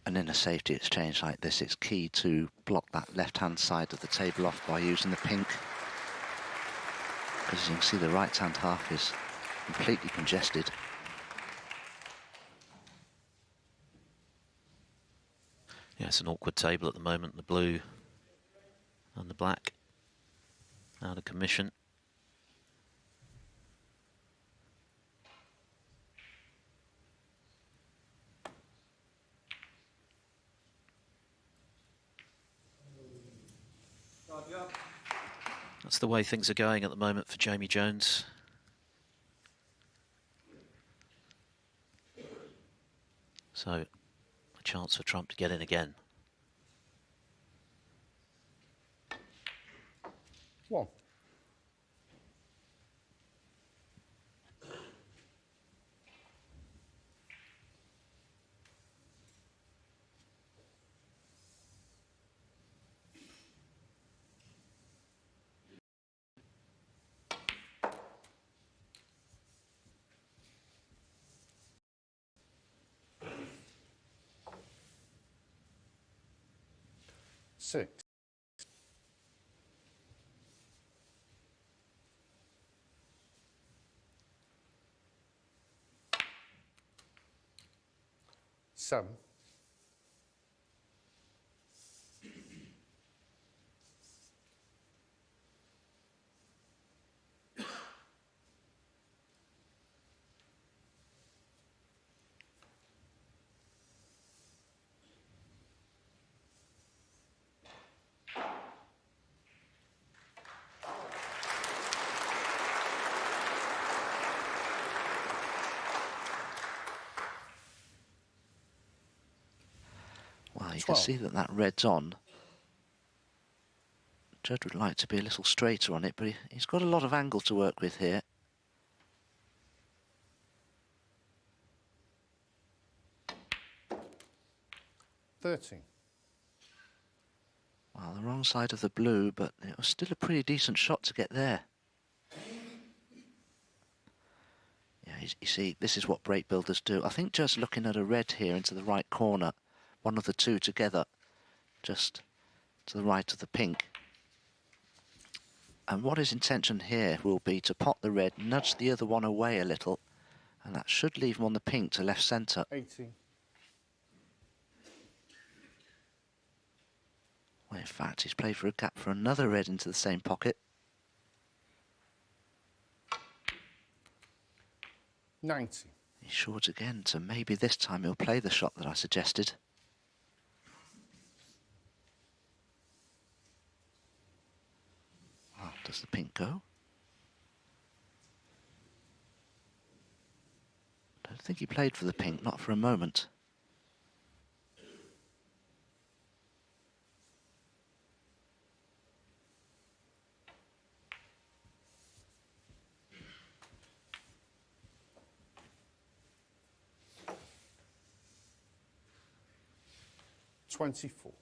And in a safety exchange like this, it's key to block that left-hand side of the table off by using the pink. Because as you can see, the right-hand half is completely congested. Yeah, it's an awkward table at the moment. The blue and the black out of commission. That's the way things are going at the moment for Jamie Jones. So, a chance for Trump to get in again. 1. Six. 7. 12. Can see that that red's on. Judd would like to be a little straighter on it, but he's got a lot of angle to work with here. $13. Well, the wrong side of the blue, but it was still a pretty decent shot to get there. You see, this is what break builders do. I think just looking at a red here into the right corner, one of the two together, just to the right of the pink. And what his intention here will be to pot the red, nudge the other one away a little, and that should leave him on the pink to left centre. 18. Well, in fact, he's played for a gap for another red into the same pocket. 90. He's short again, so maybe this time he'll play the shot that I suggested. Oh, does the pink go? I don't think he played for the pink, not for a moment. $24.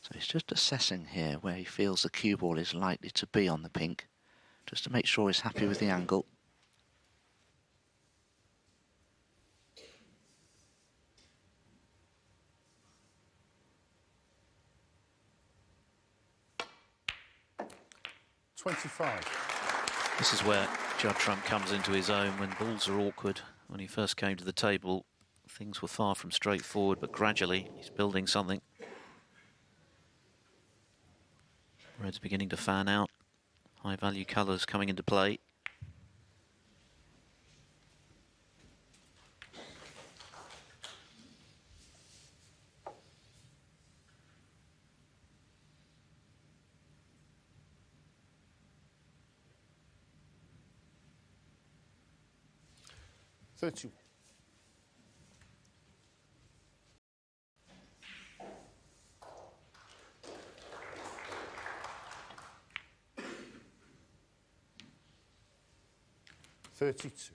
So he's just assessing here where he feels the cue ball is likely to be on the pink, just to make sure he's happy with the angle. This is where Judd Trump comes into his own when balls are awkward. When he first came to the table, things were far from straightforward, but gradually he's building something. Red's beginning to fan out. High-value colours coming into play. $31. $32.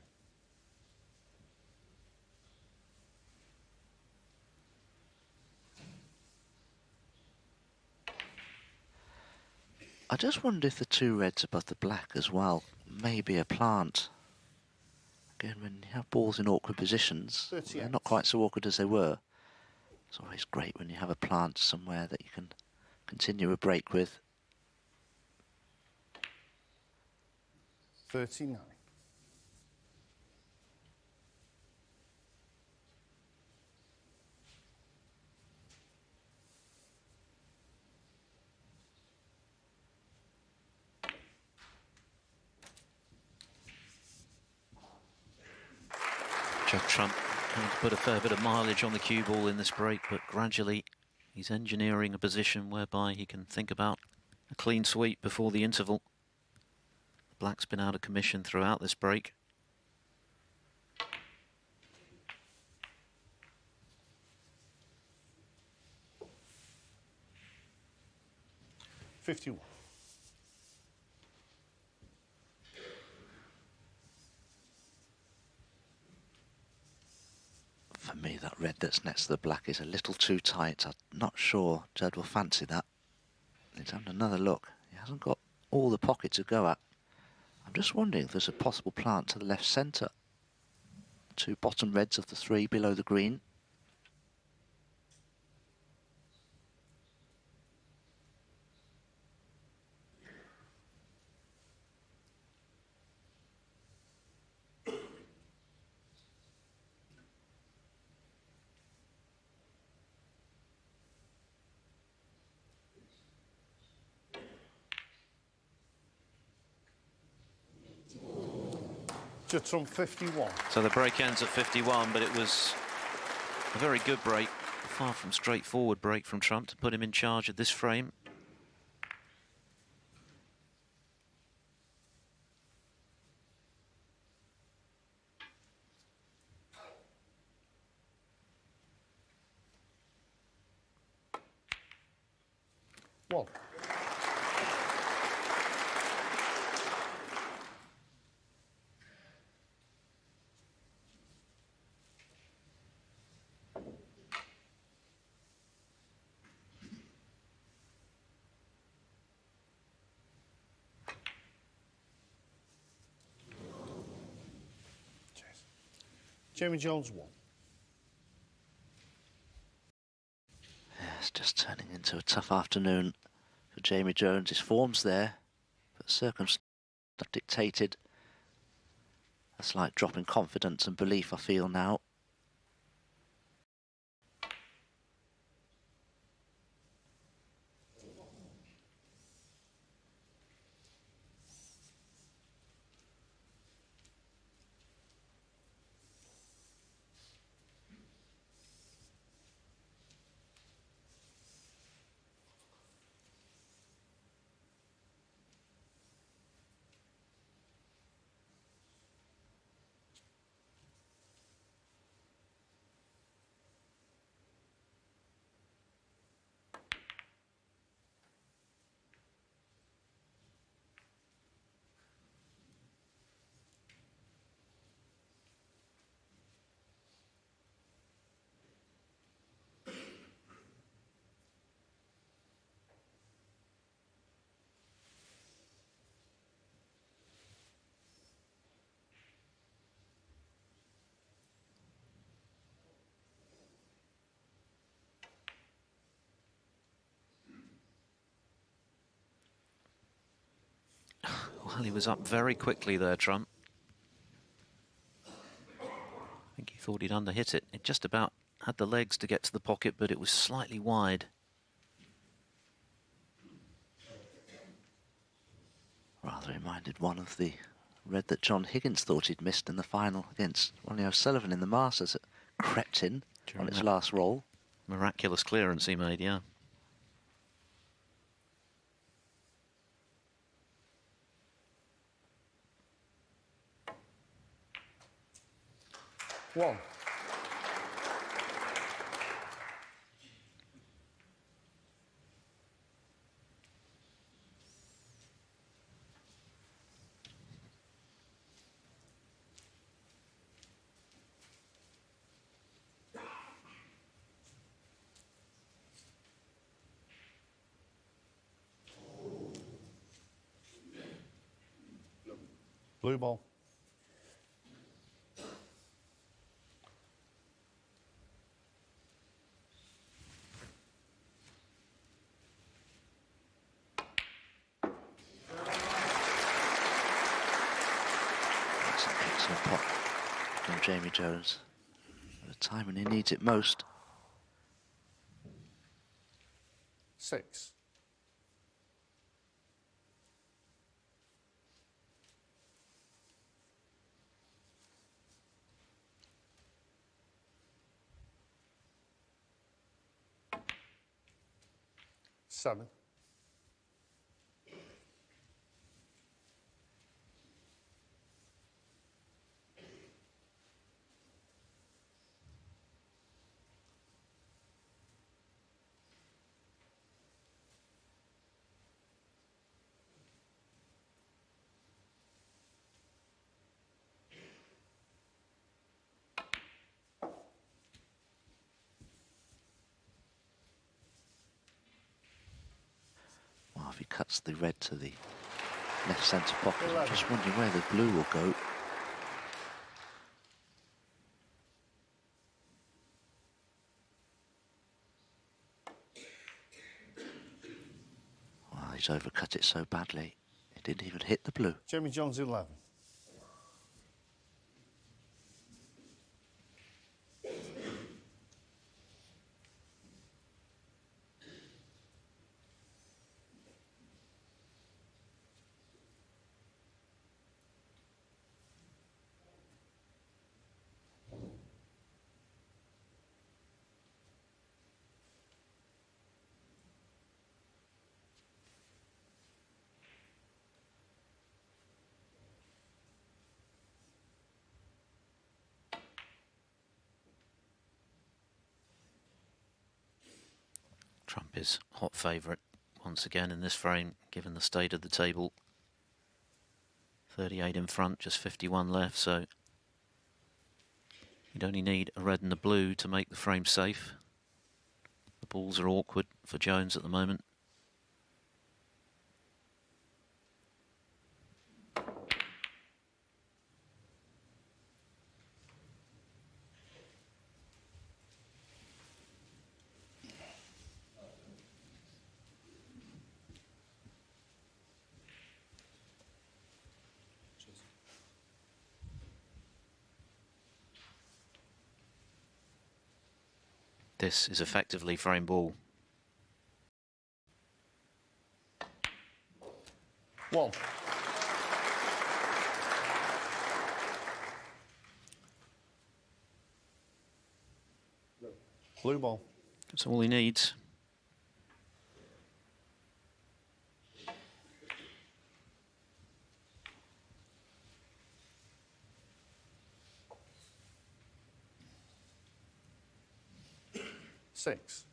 I just wonder if the two reds above the black as well may be a plant. Again, when you have balls in awkward positions, 38. they're not quite so awkward as they were. It's always great when you have a plant somewhere that you can continue a break with. 39. Judd Trump having to put a fair bit of mileage on the cue ball in this break, but gradually he's engineering a position whereby he can think about a clean sweep before the interval. The black's been out of commission throughout this break. $51. For me, that red that's next to the black is a little too tight. I'm not sure Judd will fancy that. He's having another look. He hasn't got all the pocket to go at. I'm just wondering if there's a possible plant to the left centre. Two bottom reds of the three below the green. Judd Trump 51. So the break ends at 51, but it was a very good break. Far from straightforward break from Trump to put him in charge of this frame. One. Jamie Jones 1. Yeah, it's just turning into a tough afternoon for Jamie Jones. His form's there, but circumstances have dictated a slight drop in confidence and belief, I feel now. Well, he was up very quickly there, Trump. I think he thought he'd underhit it. It just about had the legs to get to the pocket, but it was slightly wide. Rather reminded one of the red that John Higgins thought he'd missed in the final against Ronnie O'Sullivan in the Masters. It crept in on its last roll. Miraculous clearance he made, yeah. One. Blue ball. That's an excellent pot from Jamie Jones. At a time when he needs it most. 6. Seven. Well, if he cuts the red to the left centre pocket, I'm just wondering where the blue will go. Well, he's overcut it so badly, it didn't even hit the blue. Jamie Jones 11. Trump is hot favourite once again in this frame, given the state of the table. 38 in front, just 51 left, so you'd only need a red and a blue to make the frame safe. The balls are awkward for Jones at the moment. This is effectively frame ball. 1. Blue ball. That's all he needs. Six.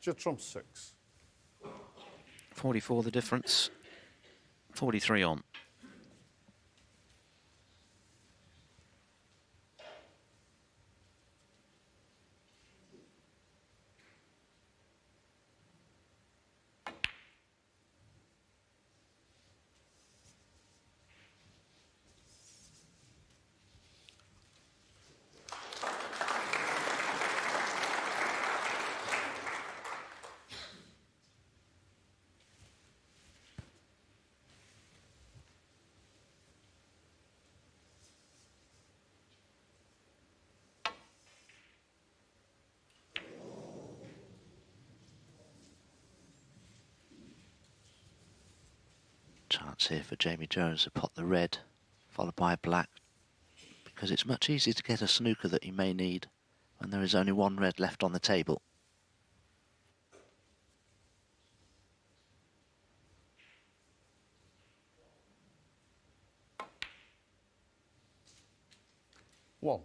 Judd trumps 6. 44 the difference. 43 on. Chance here for Jamie Jones to pot the red, followed by a black, because it's much easier to get a snooker that you may need when there is only one red left on the table. One.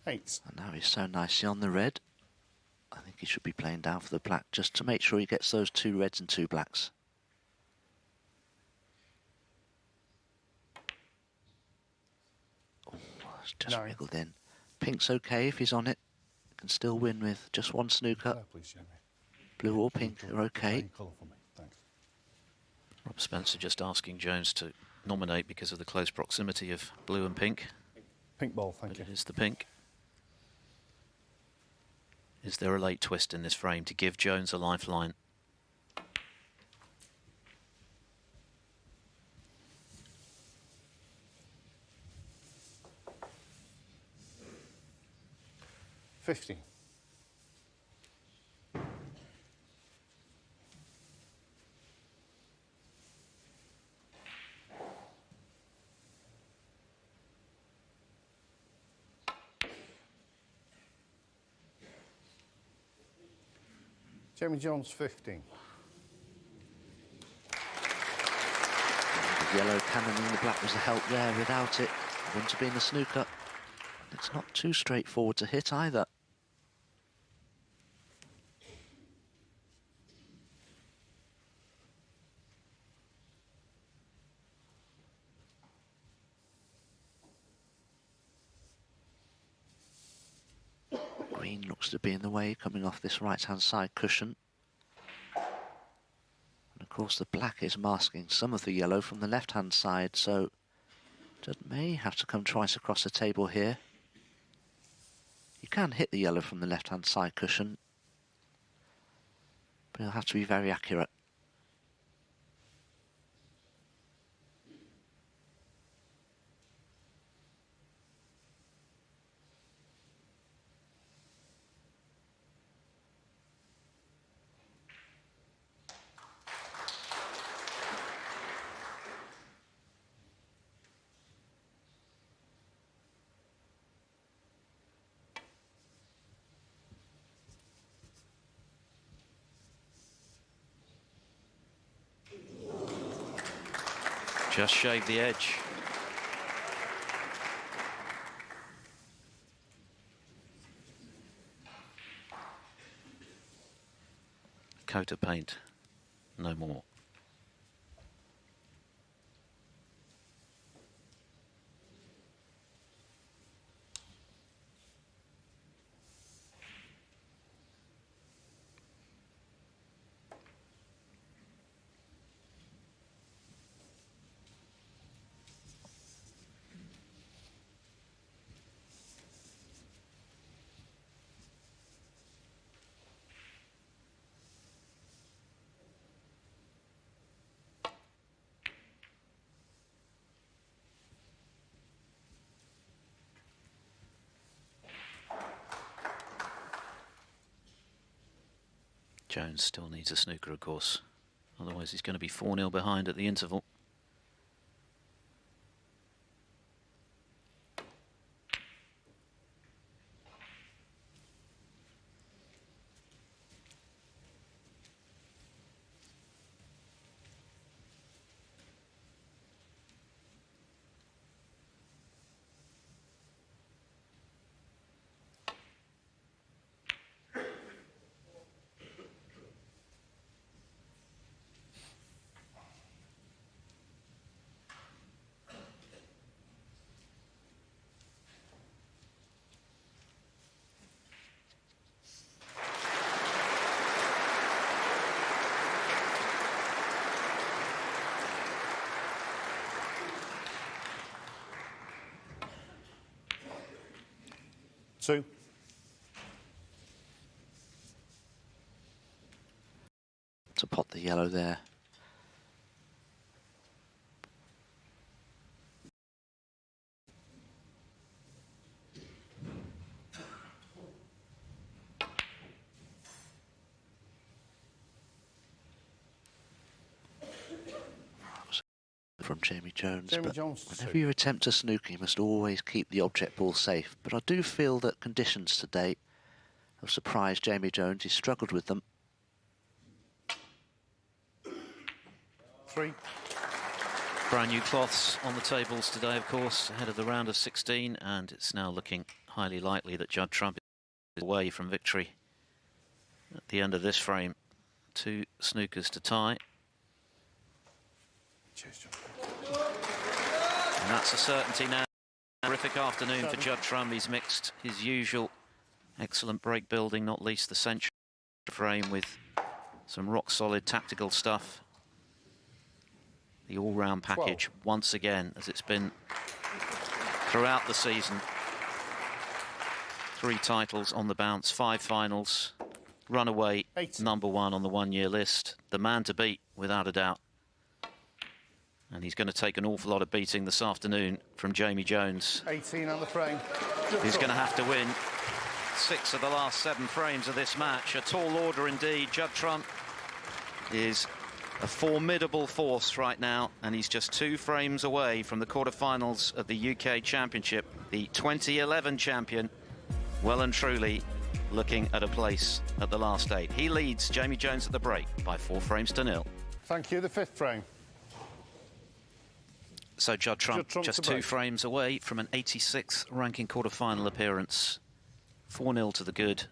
Eight. And now he's so nicely on the red. I think he should be playing down for the black just to make sure he gets those 2 reds and 2 blacks. Oh, it's just 9. wiggled in. Pink's okay if he's on it. Can still win with just one snooker. Please, Jamie. Blue or pink are okay. Colour for me. Thanks. Rob Spencer just asking Jones to nominate because of the close proximity of blue and pink. Pink ball, thank But you. it is the pink. Is there a late twist in this frame to give Jones a lifeline? $50. Jamie Jones 15. The yellow cannoning the black was the help there. Without it, it wouldn't have been a snooker. It's not too straightforward to hit either. Green looks to be in the way, coming off this right-hand side cushion. And of course the black is masking some of the yellow from the left-hand side, so Judd may have to come twice across the table here. You can hit the yellow from the left-hand side cushion, but you'll have to be very accurate. Just shaved the edge. Coat of paint, no more. Jones still needs a snooker, of course. Otherwise, he's going to be 4-0 behind at the interval. Two. To pot the yellow there. From Jamie Jones, but whenever you attempt a snooker, you must always keep the object ball safe. But I do feel that conditions today have surprised Jamie Jones. He struggled with them. Three. Brand new cloths on the tables today, of course, ahead of the round of 16, and it's now looking highly likely that Judd Trump is away from victory at the end of this frame. 2 snookers to tie. Cheers, John. And that's a certainty now. Terrific afternoon for Judd Trump. He's mixed his usual excellent break building, not least the century frame, with some rock-solid tactical stuff. The all-round package, 12. once again, as it's been throughout the season. 3 titles on the bounce, 5 finals, runaway 8. #1 on the one-year list. The man to beat, without a doubt. And he's going to take an awful lot of beating this afternoon from Jamie Jones. 18 on the frame. He's going to have to win 6 of the last 7 frames of this match. A tall order indeed. Judd Trump is a formidable force right now, and he's just 2 frames away from the quarterfinals of the UK Championship. The 2011 champion, well and truly looking at a place at the last 8. He leads Jamie Jones at the break by 4 frames to 0. Thank you. The 5th frame. So Judd Trump just 2 break. frames away from an 86th ranking quarter-final appearance. 4-0 to the good.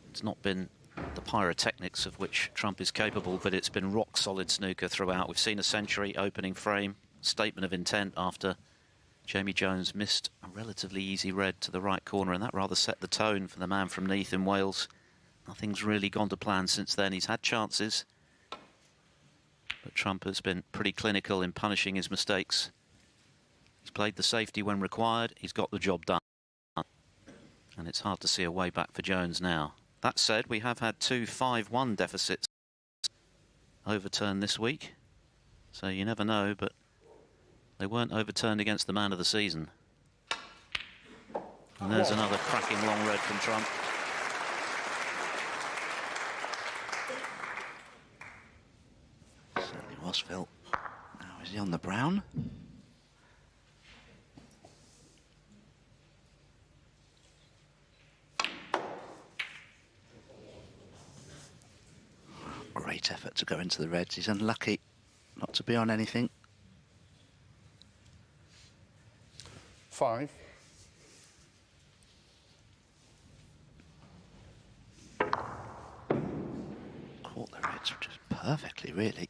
It's not been the pyrotechnics of which Trump is capable, but it's been rock-solid snooker throughout. We've seen a century opening frame, statement of intent after Jamie Jones missed a relatively easy red to the right corner, and that rather set the tone for the man from Neath in Wales. Nothing's really gone to plan since then. He's had chances, but Trump has been pretty clinical in punishing his mistakes. He's played the safety when required. He's got the job done. And it's hard to see a way back for Jones now. That said, we have had 2 5-1 deficits overturned this week. So you never know, but they weren't overturned against the man of the season. And there's another cracking long red from Trump. Certainly was, Phil. Now is he on the brown? Great effort to go into the reds. He's unlucky not to be on anything. 5. Caught the reds just perfectly, really.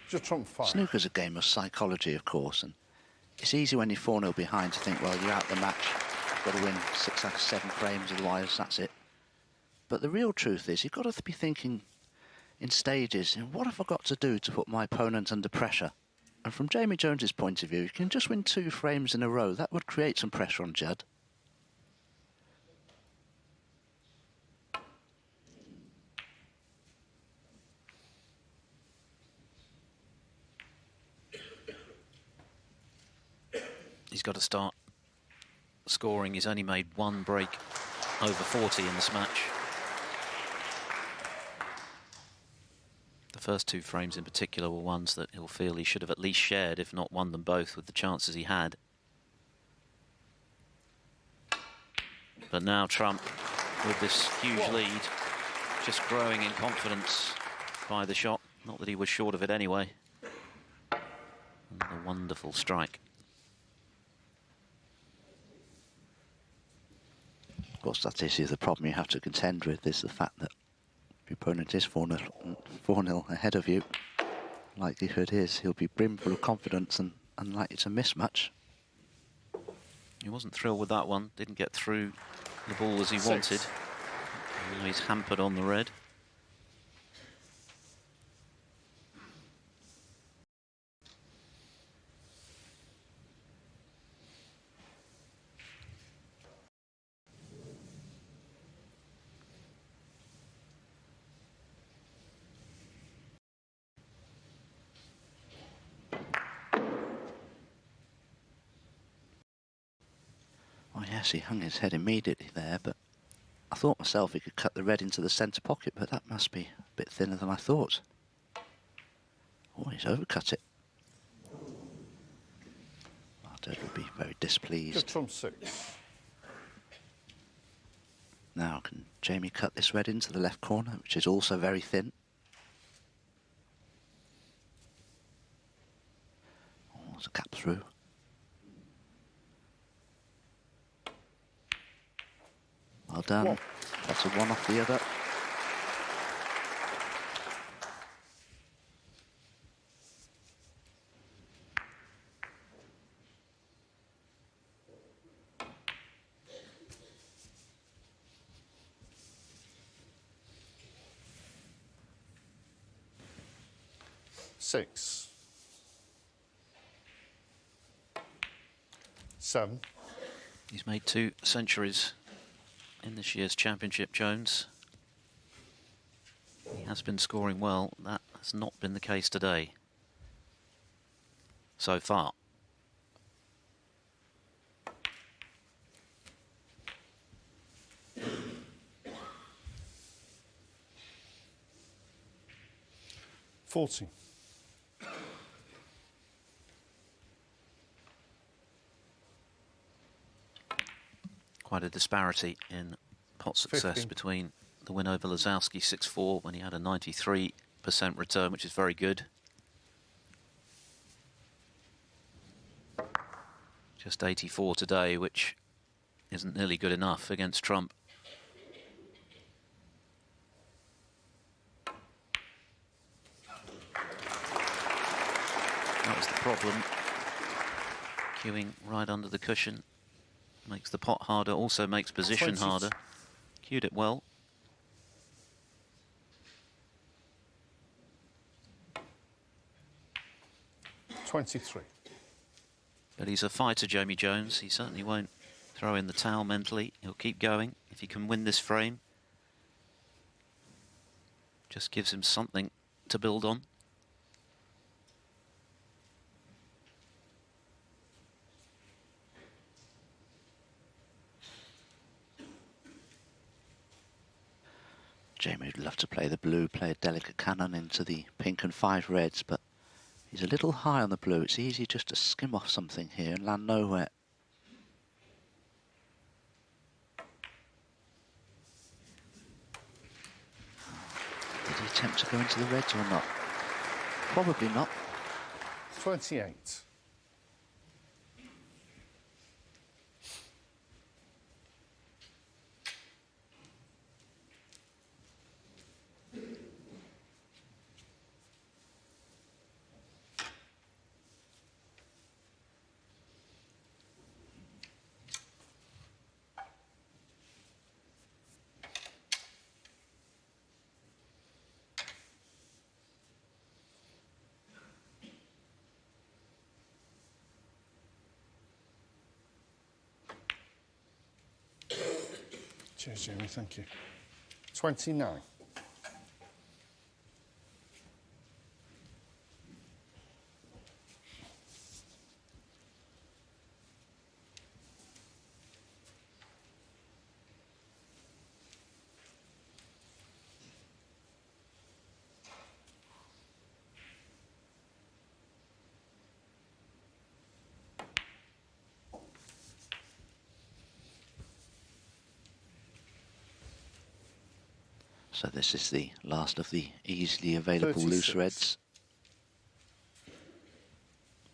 Just Trump 5. Snooker's a game of psychology, of course, and it's easy when you're 4-0 behind to think, well, you're out the match, you've got to win 6 out of 7 frames, otherwise that's it. But the real truth is, you've got to be thinking in stages, what have I got to do to put my opponent under pressure? And from Jamie Jones's point of view, you can just win 2 frames in a row. That would create some pressure on Judd. He's got to start scoring. He's only made one break over 40 in this match. The first two frames in particular were ones that he'll feel he should have at least shared, if not won them both, with the chances he had. But now Trump, with this huge lead, just growing in confidence by the shot. Not that he was short of it anyway. Another wonderful strike. Of course, that is the problem you have to contend with, is the fact that if your opponent is 4-0 ahead of you, likelihood is he'll be brimful of confidence and unlikely to miss much. He wasn't thrilled with that one, didn't get through the ball as he wanted. Now he's hampered on the red. Oh yes, he hung his head immediately there, but I thought myself he could cut the red into the centre pocket, but that must be a bit thinner than I thought. Oh, he's overcut it. Oh, Judd would be very displeased. Good trump 6. Now, can Jamie cut this red into the left corner, which is also very thin? Oh, there's a gap through. Well done. What? That's a one off the other. Six. 7. He's made 2 centuries in this year's championship, Jones. He has been scoring well. That has not been the case today so far. $40. Quite a disparity in pot success 15. between the win over Lazowski 6-4 when he had a 93% return, which is very good. Just 84 today, which isn't nearly good enough against Trump. That was the problem. Queuing right under the cushion. Makes the pot harder, also makes position 20. harder. Cued it well. $23. But he's a fighter, Jamie Jones. He certainly won't throw in the towel mentally. He'll keep going if he can win this frame. Just gives him something to build on. Jamie would love to play the blue, play a delicate cannon into the pink and 5 reds, but he's a little high on the blue. It's easy just to skim off something here and land nowhere. Did he attempt to go into the reds or not? Probably not. 28. Cheers, Jamie, thank you. 29. So this is the last of the easily available 36. loose reds.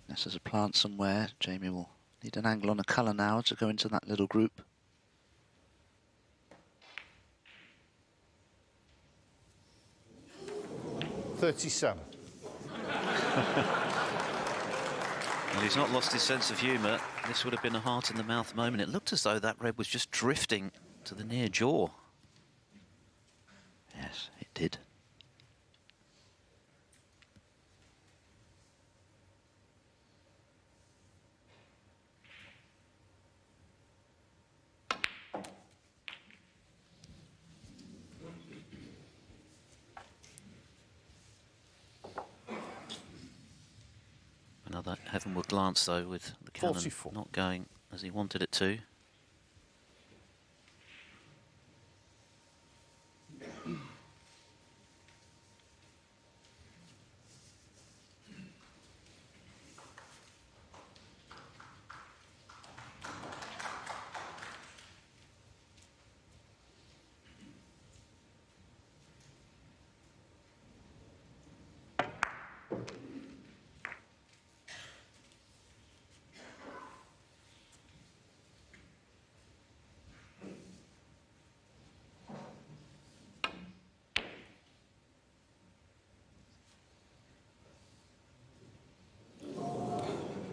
This is a plant somewhere. Jamie will need an angle on a colour now to go into that little group. $37. Well, he's not lost his sense of humour. This would have been a heart-in-the-mouth moment. It looked as though that red was just drifting to the near jaw. Yes, it did. Another heavenward glance, though, with the cannon 44. not going as he wanted it to.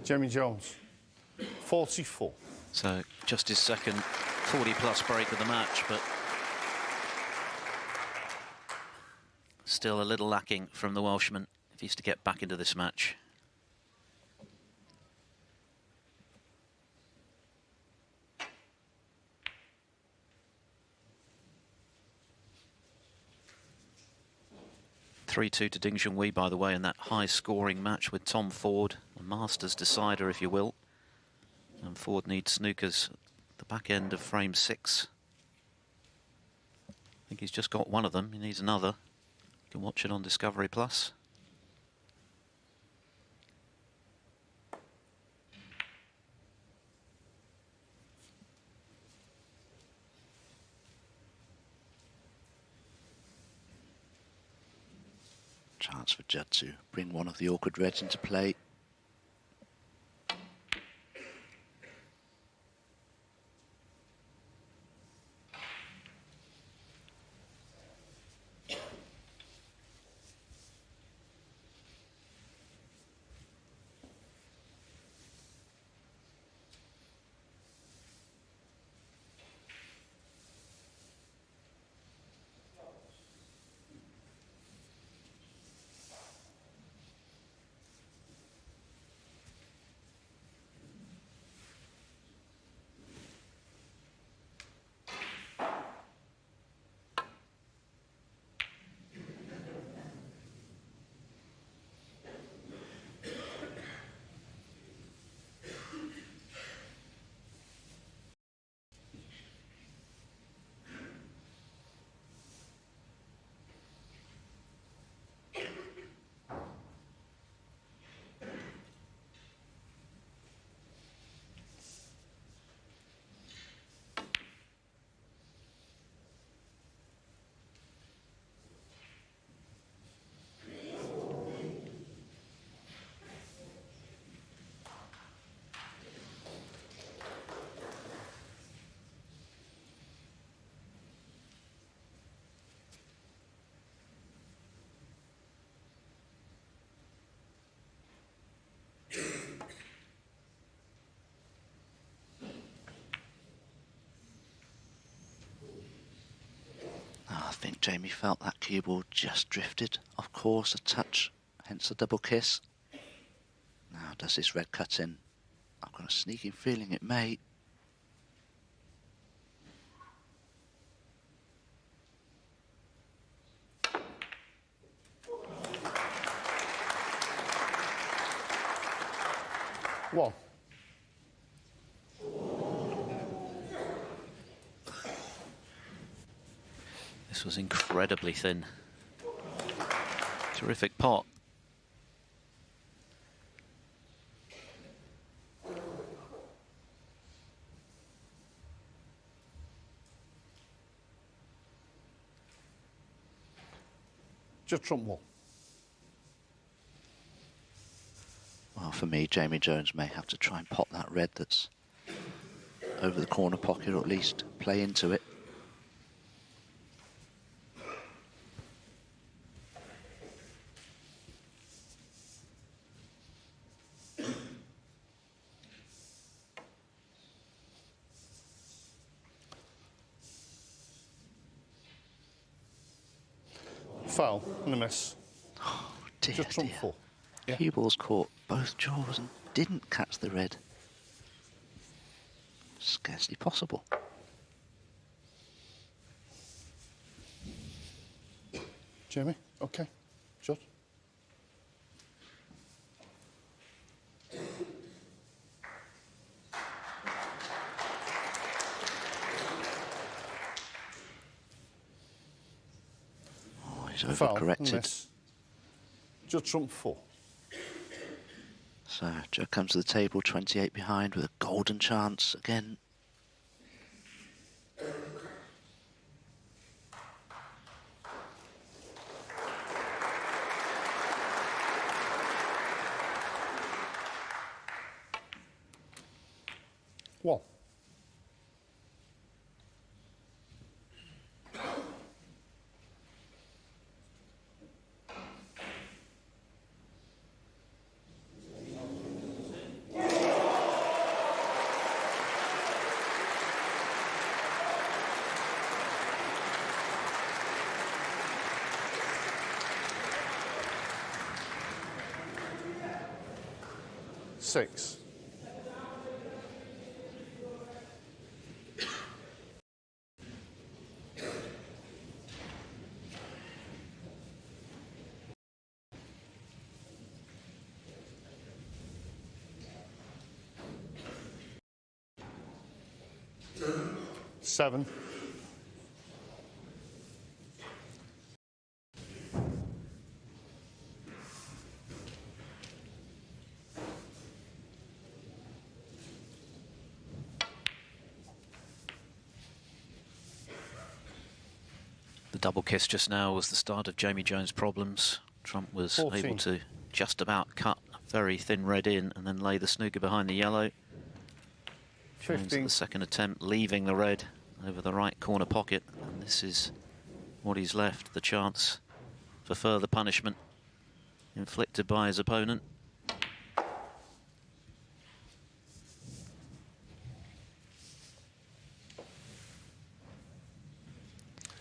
Jamie Jones, 44. So just his second 40-plus break of the match, but still a little lacking from the Welshman if he's to get back into this match. (3-2) to Ding Junhui, by the way, in that high-scoring match with Tom Ford, a Masters decider, if you will. And Ford needs Snookers at the back end of frame 6. I think he's just got one of them. He needs another. You can watch it on Discovery Plus. Chance for Judd to bring one of the awkward reds into play. I think Jamie felt that cue ball just drifted off course a touch, hence the double kiss. Now, does this red cut in? I've got a sneaking feeling it may. One. This was incredibly thin. Terrific pot. Judd Trump wall. Well, for me, Jamie Jones may have to try and pop that red that's over the corner pocket, or at least play into it. Foul and a miss. Oh, dear, Judd Trump dear. 4. Yeah. Cue balls caught both jaws and didn't catch the red. Scarcely possible. Jamie, okay. Judd. Oh, he's Foul and overcorrected. miss. Judd Trump 4. So Judd comes to the table 28 behind with a golden chance again. One. Six. Seven. The double kiss just now was the start of Jamie Jones' problems. Trump was 14. able to just about cut a very thin red in and then lay the snooker behind the yellow. Jones at 15. the second attempt, leaving the red over the right corner pocket. And this is what he's left, the chance for further punishment inflicted by his opponent.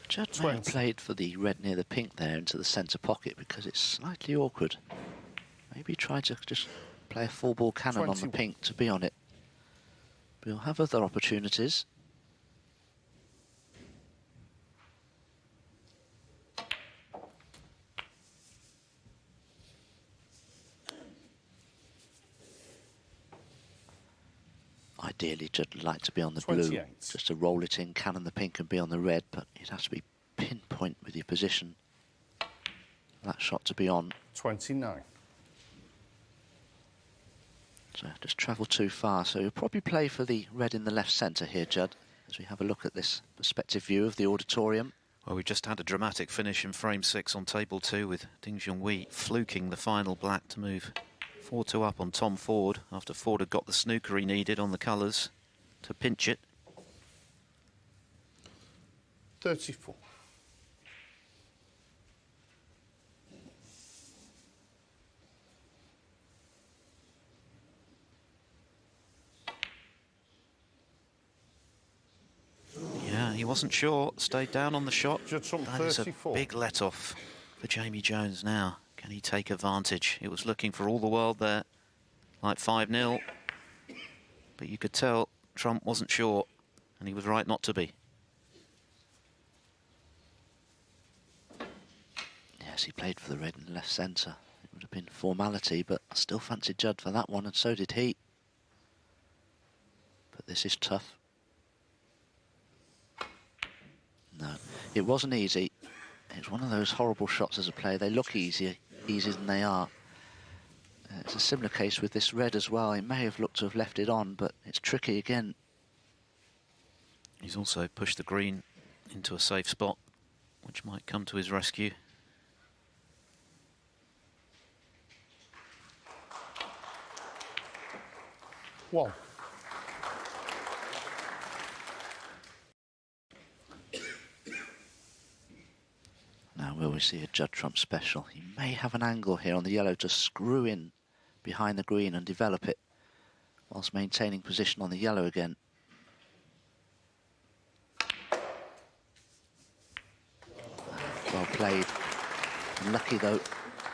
Judd may have 20. played for the red near the pink there into the centre pocket because it's slightly awkward. Maybe try to just play a full ball cannon on the 21. pink to be on it. But he'll have other opportunities. Ideally, Judd would like to be on the blue, 28. just to roll it in, cannon the pink and be on the red, but you'd have to be pinpoint with your position. That shot to be on. 29. So just travel too far, so you'll probably play for the red in the left centre here, Judd, as we have a look at this perspective view of the auditorium. Well, we just had a dramatic finish in frame 6 on table 2 with Ding Junhui fluking the final black to move 4-2 up on Tom Ford after Ford had got the snooker he needed on the colours to pinch it. 34. Yeah, he wasn't sure, stayed down on the shot. Judd Trump That is a 34. big let-off for Jamie Jones now. Can he take advantage? It was looking for all the world there, like 5-0. But you could tell Trump wasn't sure, and he was right not to be. Yes, he played for the red in the left centre. It would have been formality, but I still fancied Judd for that one, and so did he. But this is tough. No, it wasn't easy. It's one of those horrible shots as a player. They look easier than they are. It's a similar case with this red as well. He may have looked to have left it on, but it's tricky again. He's also pushed the green into a safe spot, which might come to his rescue. 1. Now will we see a Judd Trump special? He may have an angle here on the yellow to screw in behind the green and develop it whilst maintaining position on the yellow again. Well played. Unlucky though,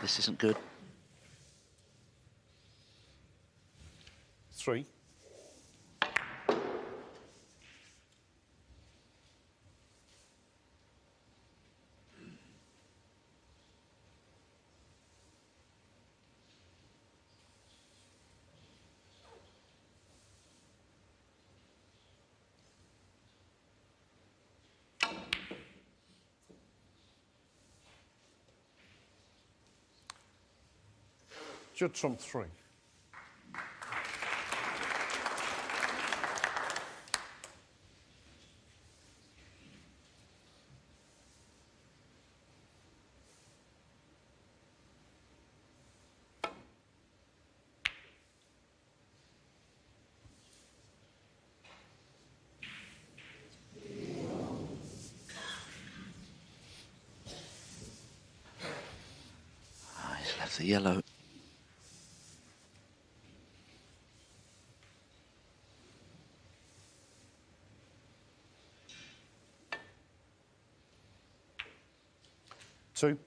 this isn't good. 3. Judd Trump 3. He's left the yellow. Two.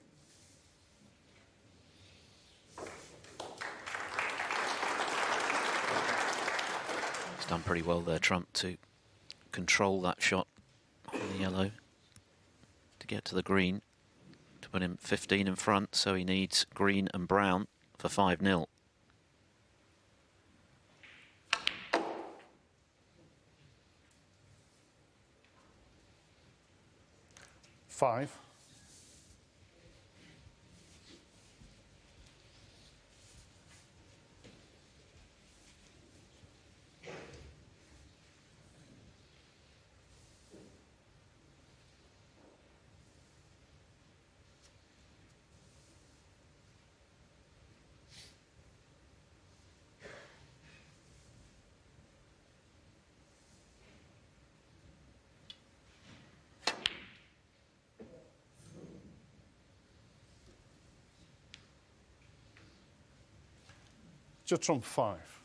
He's done pretty well there, Trump, to control that shot on the yellow to get to the green, to put him 15 in front, so he needs green and brown for 5-0. Five. Judd Trump 5.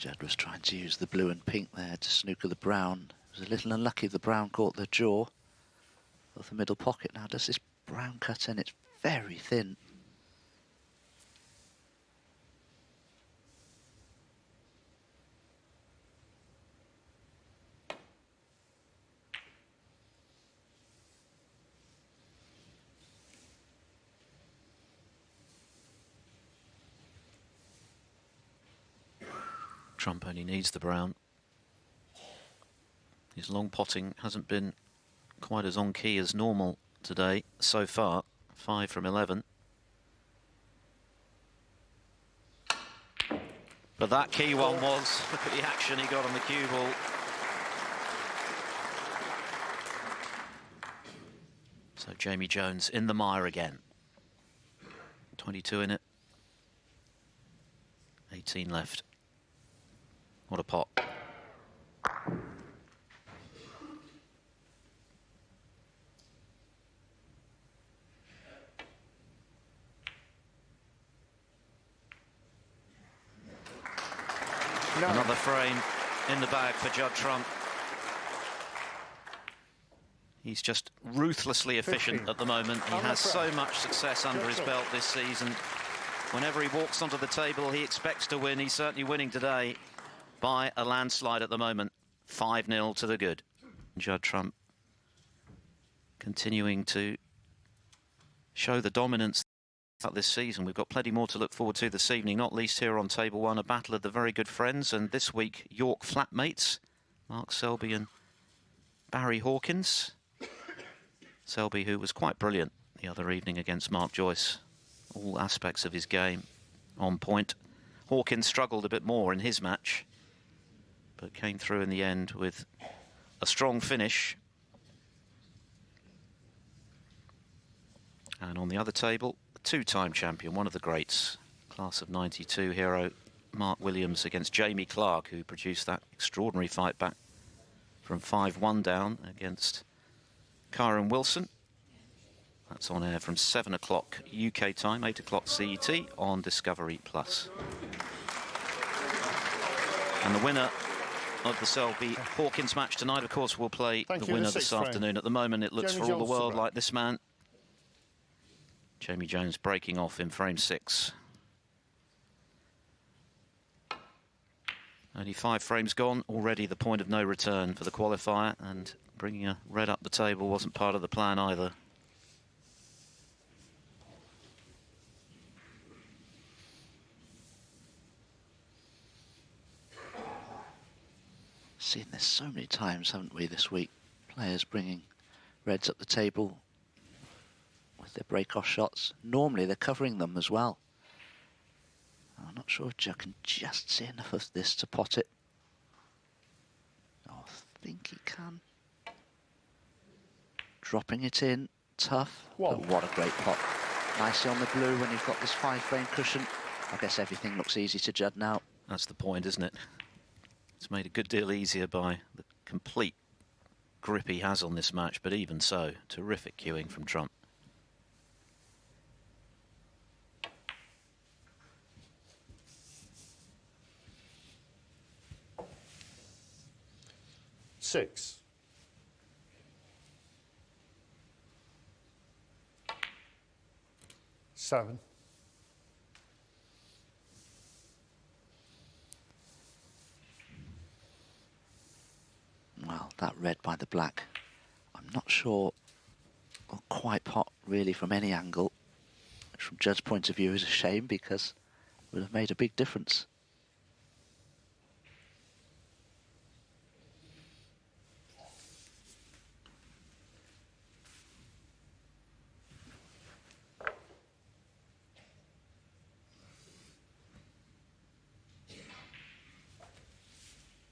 Judd was trying to use the blue and pink there to snooker the brown. It was a little unlucky the brown caught the jaw of the middle pocket. Now does this brown cut in? It's very thin. Trump only needs the brown. His long potting hasn't been quite as on key as normal today so far. 5 from 11. But that key one was, look at the action he got on the cue ball. So Jamie Jones in the mire again. 22 in it. 18 left. What a pot. No. Another frame in the bag for Judd Trump. He's just ruthlessly efficient 15. at the moment. He has so much success under his belt this season. Whenever he walks onto the table, he expects to win. He's certainly winning today by a landslide at the moment. 5-0 to the good. Judd Trump continuing to show the dominance this season. We've got plenty more to look forward to this evening, not least here on Table 1, a battle of the very good friends, and this week York flatmates, Mark Selby and Barry Hawkins. Selby, who was quite brilliant the other evening against Mark Joyce. All aspects of his game on point. Hawkins struggled a bit more in his match, but came through in the end with a strong finish. And on the other table, a two-time champion, one of the greats, class of '92 hero Mark Williams against Jamie Clark, who produced that extraordinary fight back from 5-1 down against Kyron Wilson. That's on air from 7 o'clock UK time, 8 o'clock CET on Discovery Plus. And the winner of the Selby-Hawkins match tonight, of course, will play the winner this afternoon. At the moment, it looks for all the world like this man, Jamie Jones, breaking off in frame 6. Only 5 frames gone, already the point of no return for the qualifier, and bringing a red up the table wasn't part of the plan either. Seen this so many times, haven't we, this week? Players bringing reds up the table with their break-off shots. Normally they're covering them as well. I'm not sure if Judd can just see enough of this to pot it. Oh, I think he can. Dropping it in, tough. Whoa. But what a great pot. Nicely on the blue when you've got this 5-frame cushion. I guess everything looks easy to Judd now. That's the point, isn't it? It's made a good deal easier by the complete grip he has on this match, but even so, terrific cueing from Trump. Six. Seven. Well, that red by the black, I'm not sure will quite pot really from any angle, which from Judd's point of view is a shame because it would have made a big difference.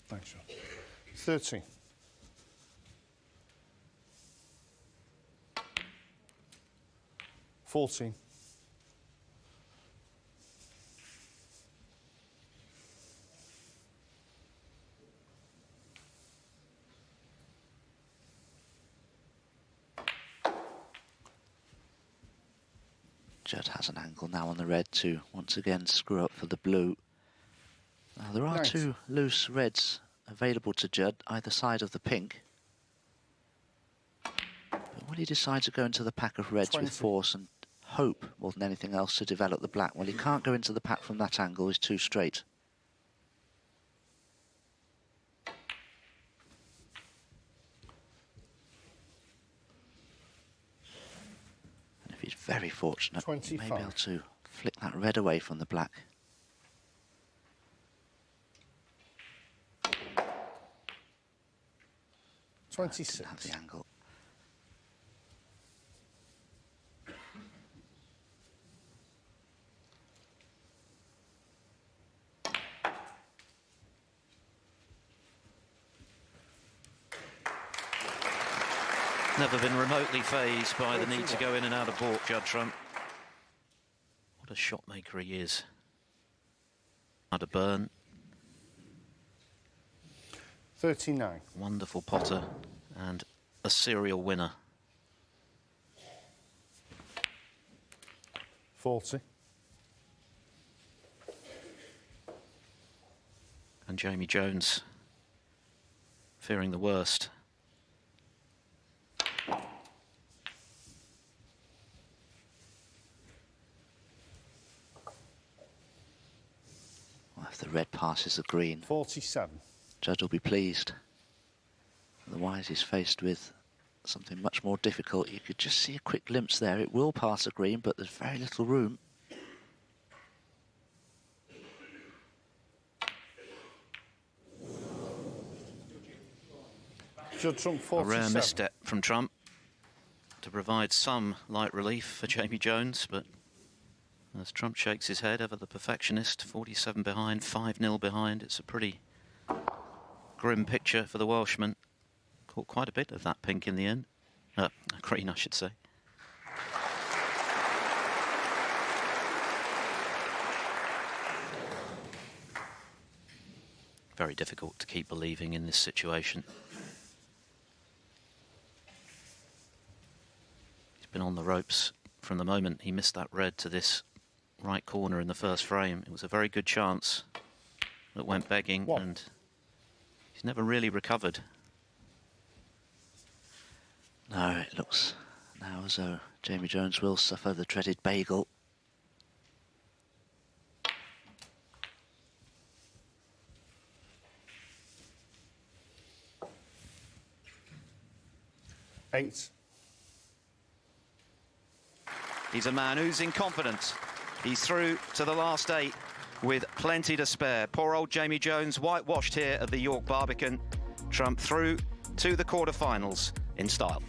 Thanks, John. 13. 14. 'Judd has an angle now on the red to once again screw up for the blue. Now there are Nice. 2 loose reds available to Judd, either side of the pink. But will he decide to go into the pack of reds 20. with force and hope more than anything else to develop the black? Well, he can't go into the pack from that angle, he's too straight. And if he's very fortunate, he may be 25. able to flick that red away from the black. Didn't 26. have the angle. Never been remotely fazed by the need to go in and out of baulk, Judd Trump. What a shot maker he is. Had a burn. 39. Wonderful potter and a serial winner. 40. And Jamie Jones fearing the worst. If the red passes the green, 47. Judd will be pleased. Otherwise, he's faced with something much more difficult. You could just see a quick glimpse there. It will pass the green, but there's very little room. Judd Trump, A 47. rare misstep from Trump to provide some light relief for Jamie Jones, but as Trump shakes his head, ever the perfectionist, 47 behind, 5-0 behind. It's a pretty grim picture for the Welshman. Caught quite a bit of that pink in the end. Green, I should say. Very difficult to keep believing in this situation. He's been on the ropes from the moment he missed that red to this right corner in the first frame. It was a very good chance that went begging, and he's never really recovered. No, it looks now as though Jamie Jones will suffer the dreaded bagel. Eight. He's a man who's in confidence. He's through to the last 8 with plenty to spare. Poor old Jamie Jones, whitewashed here at the York Barbican. Trump through to the quarterfinals in style.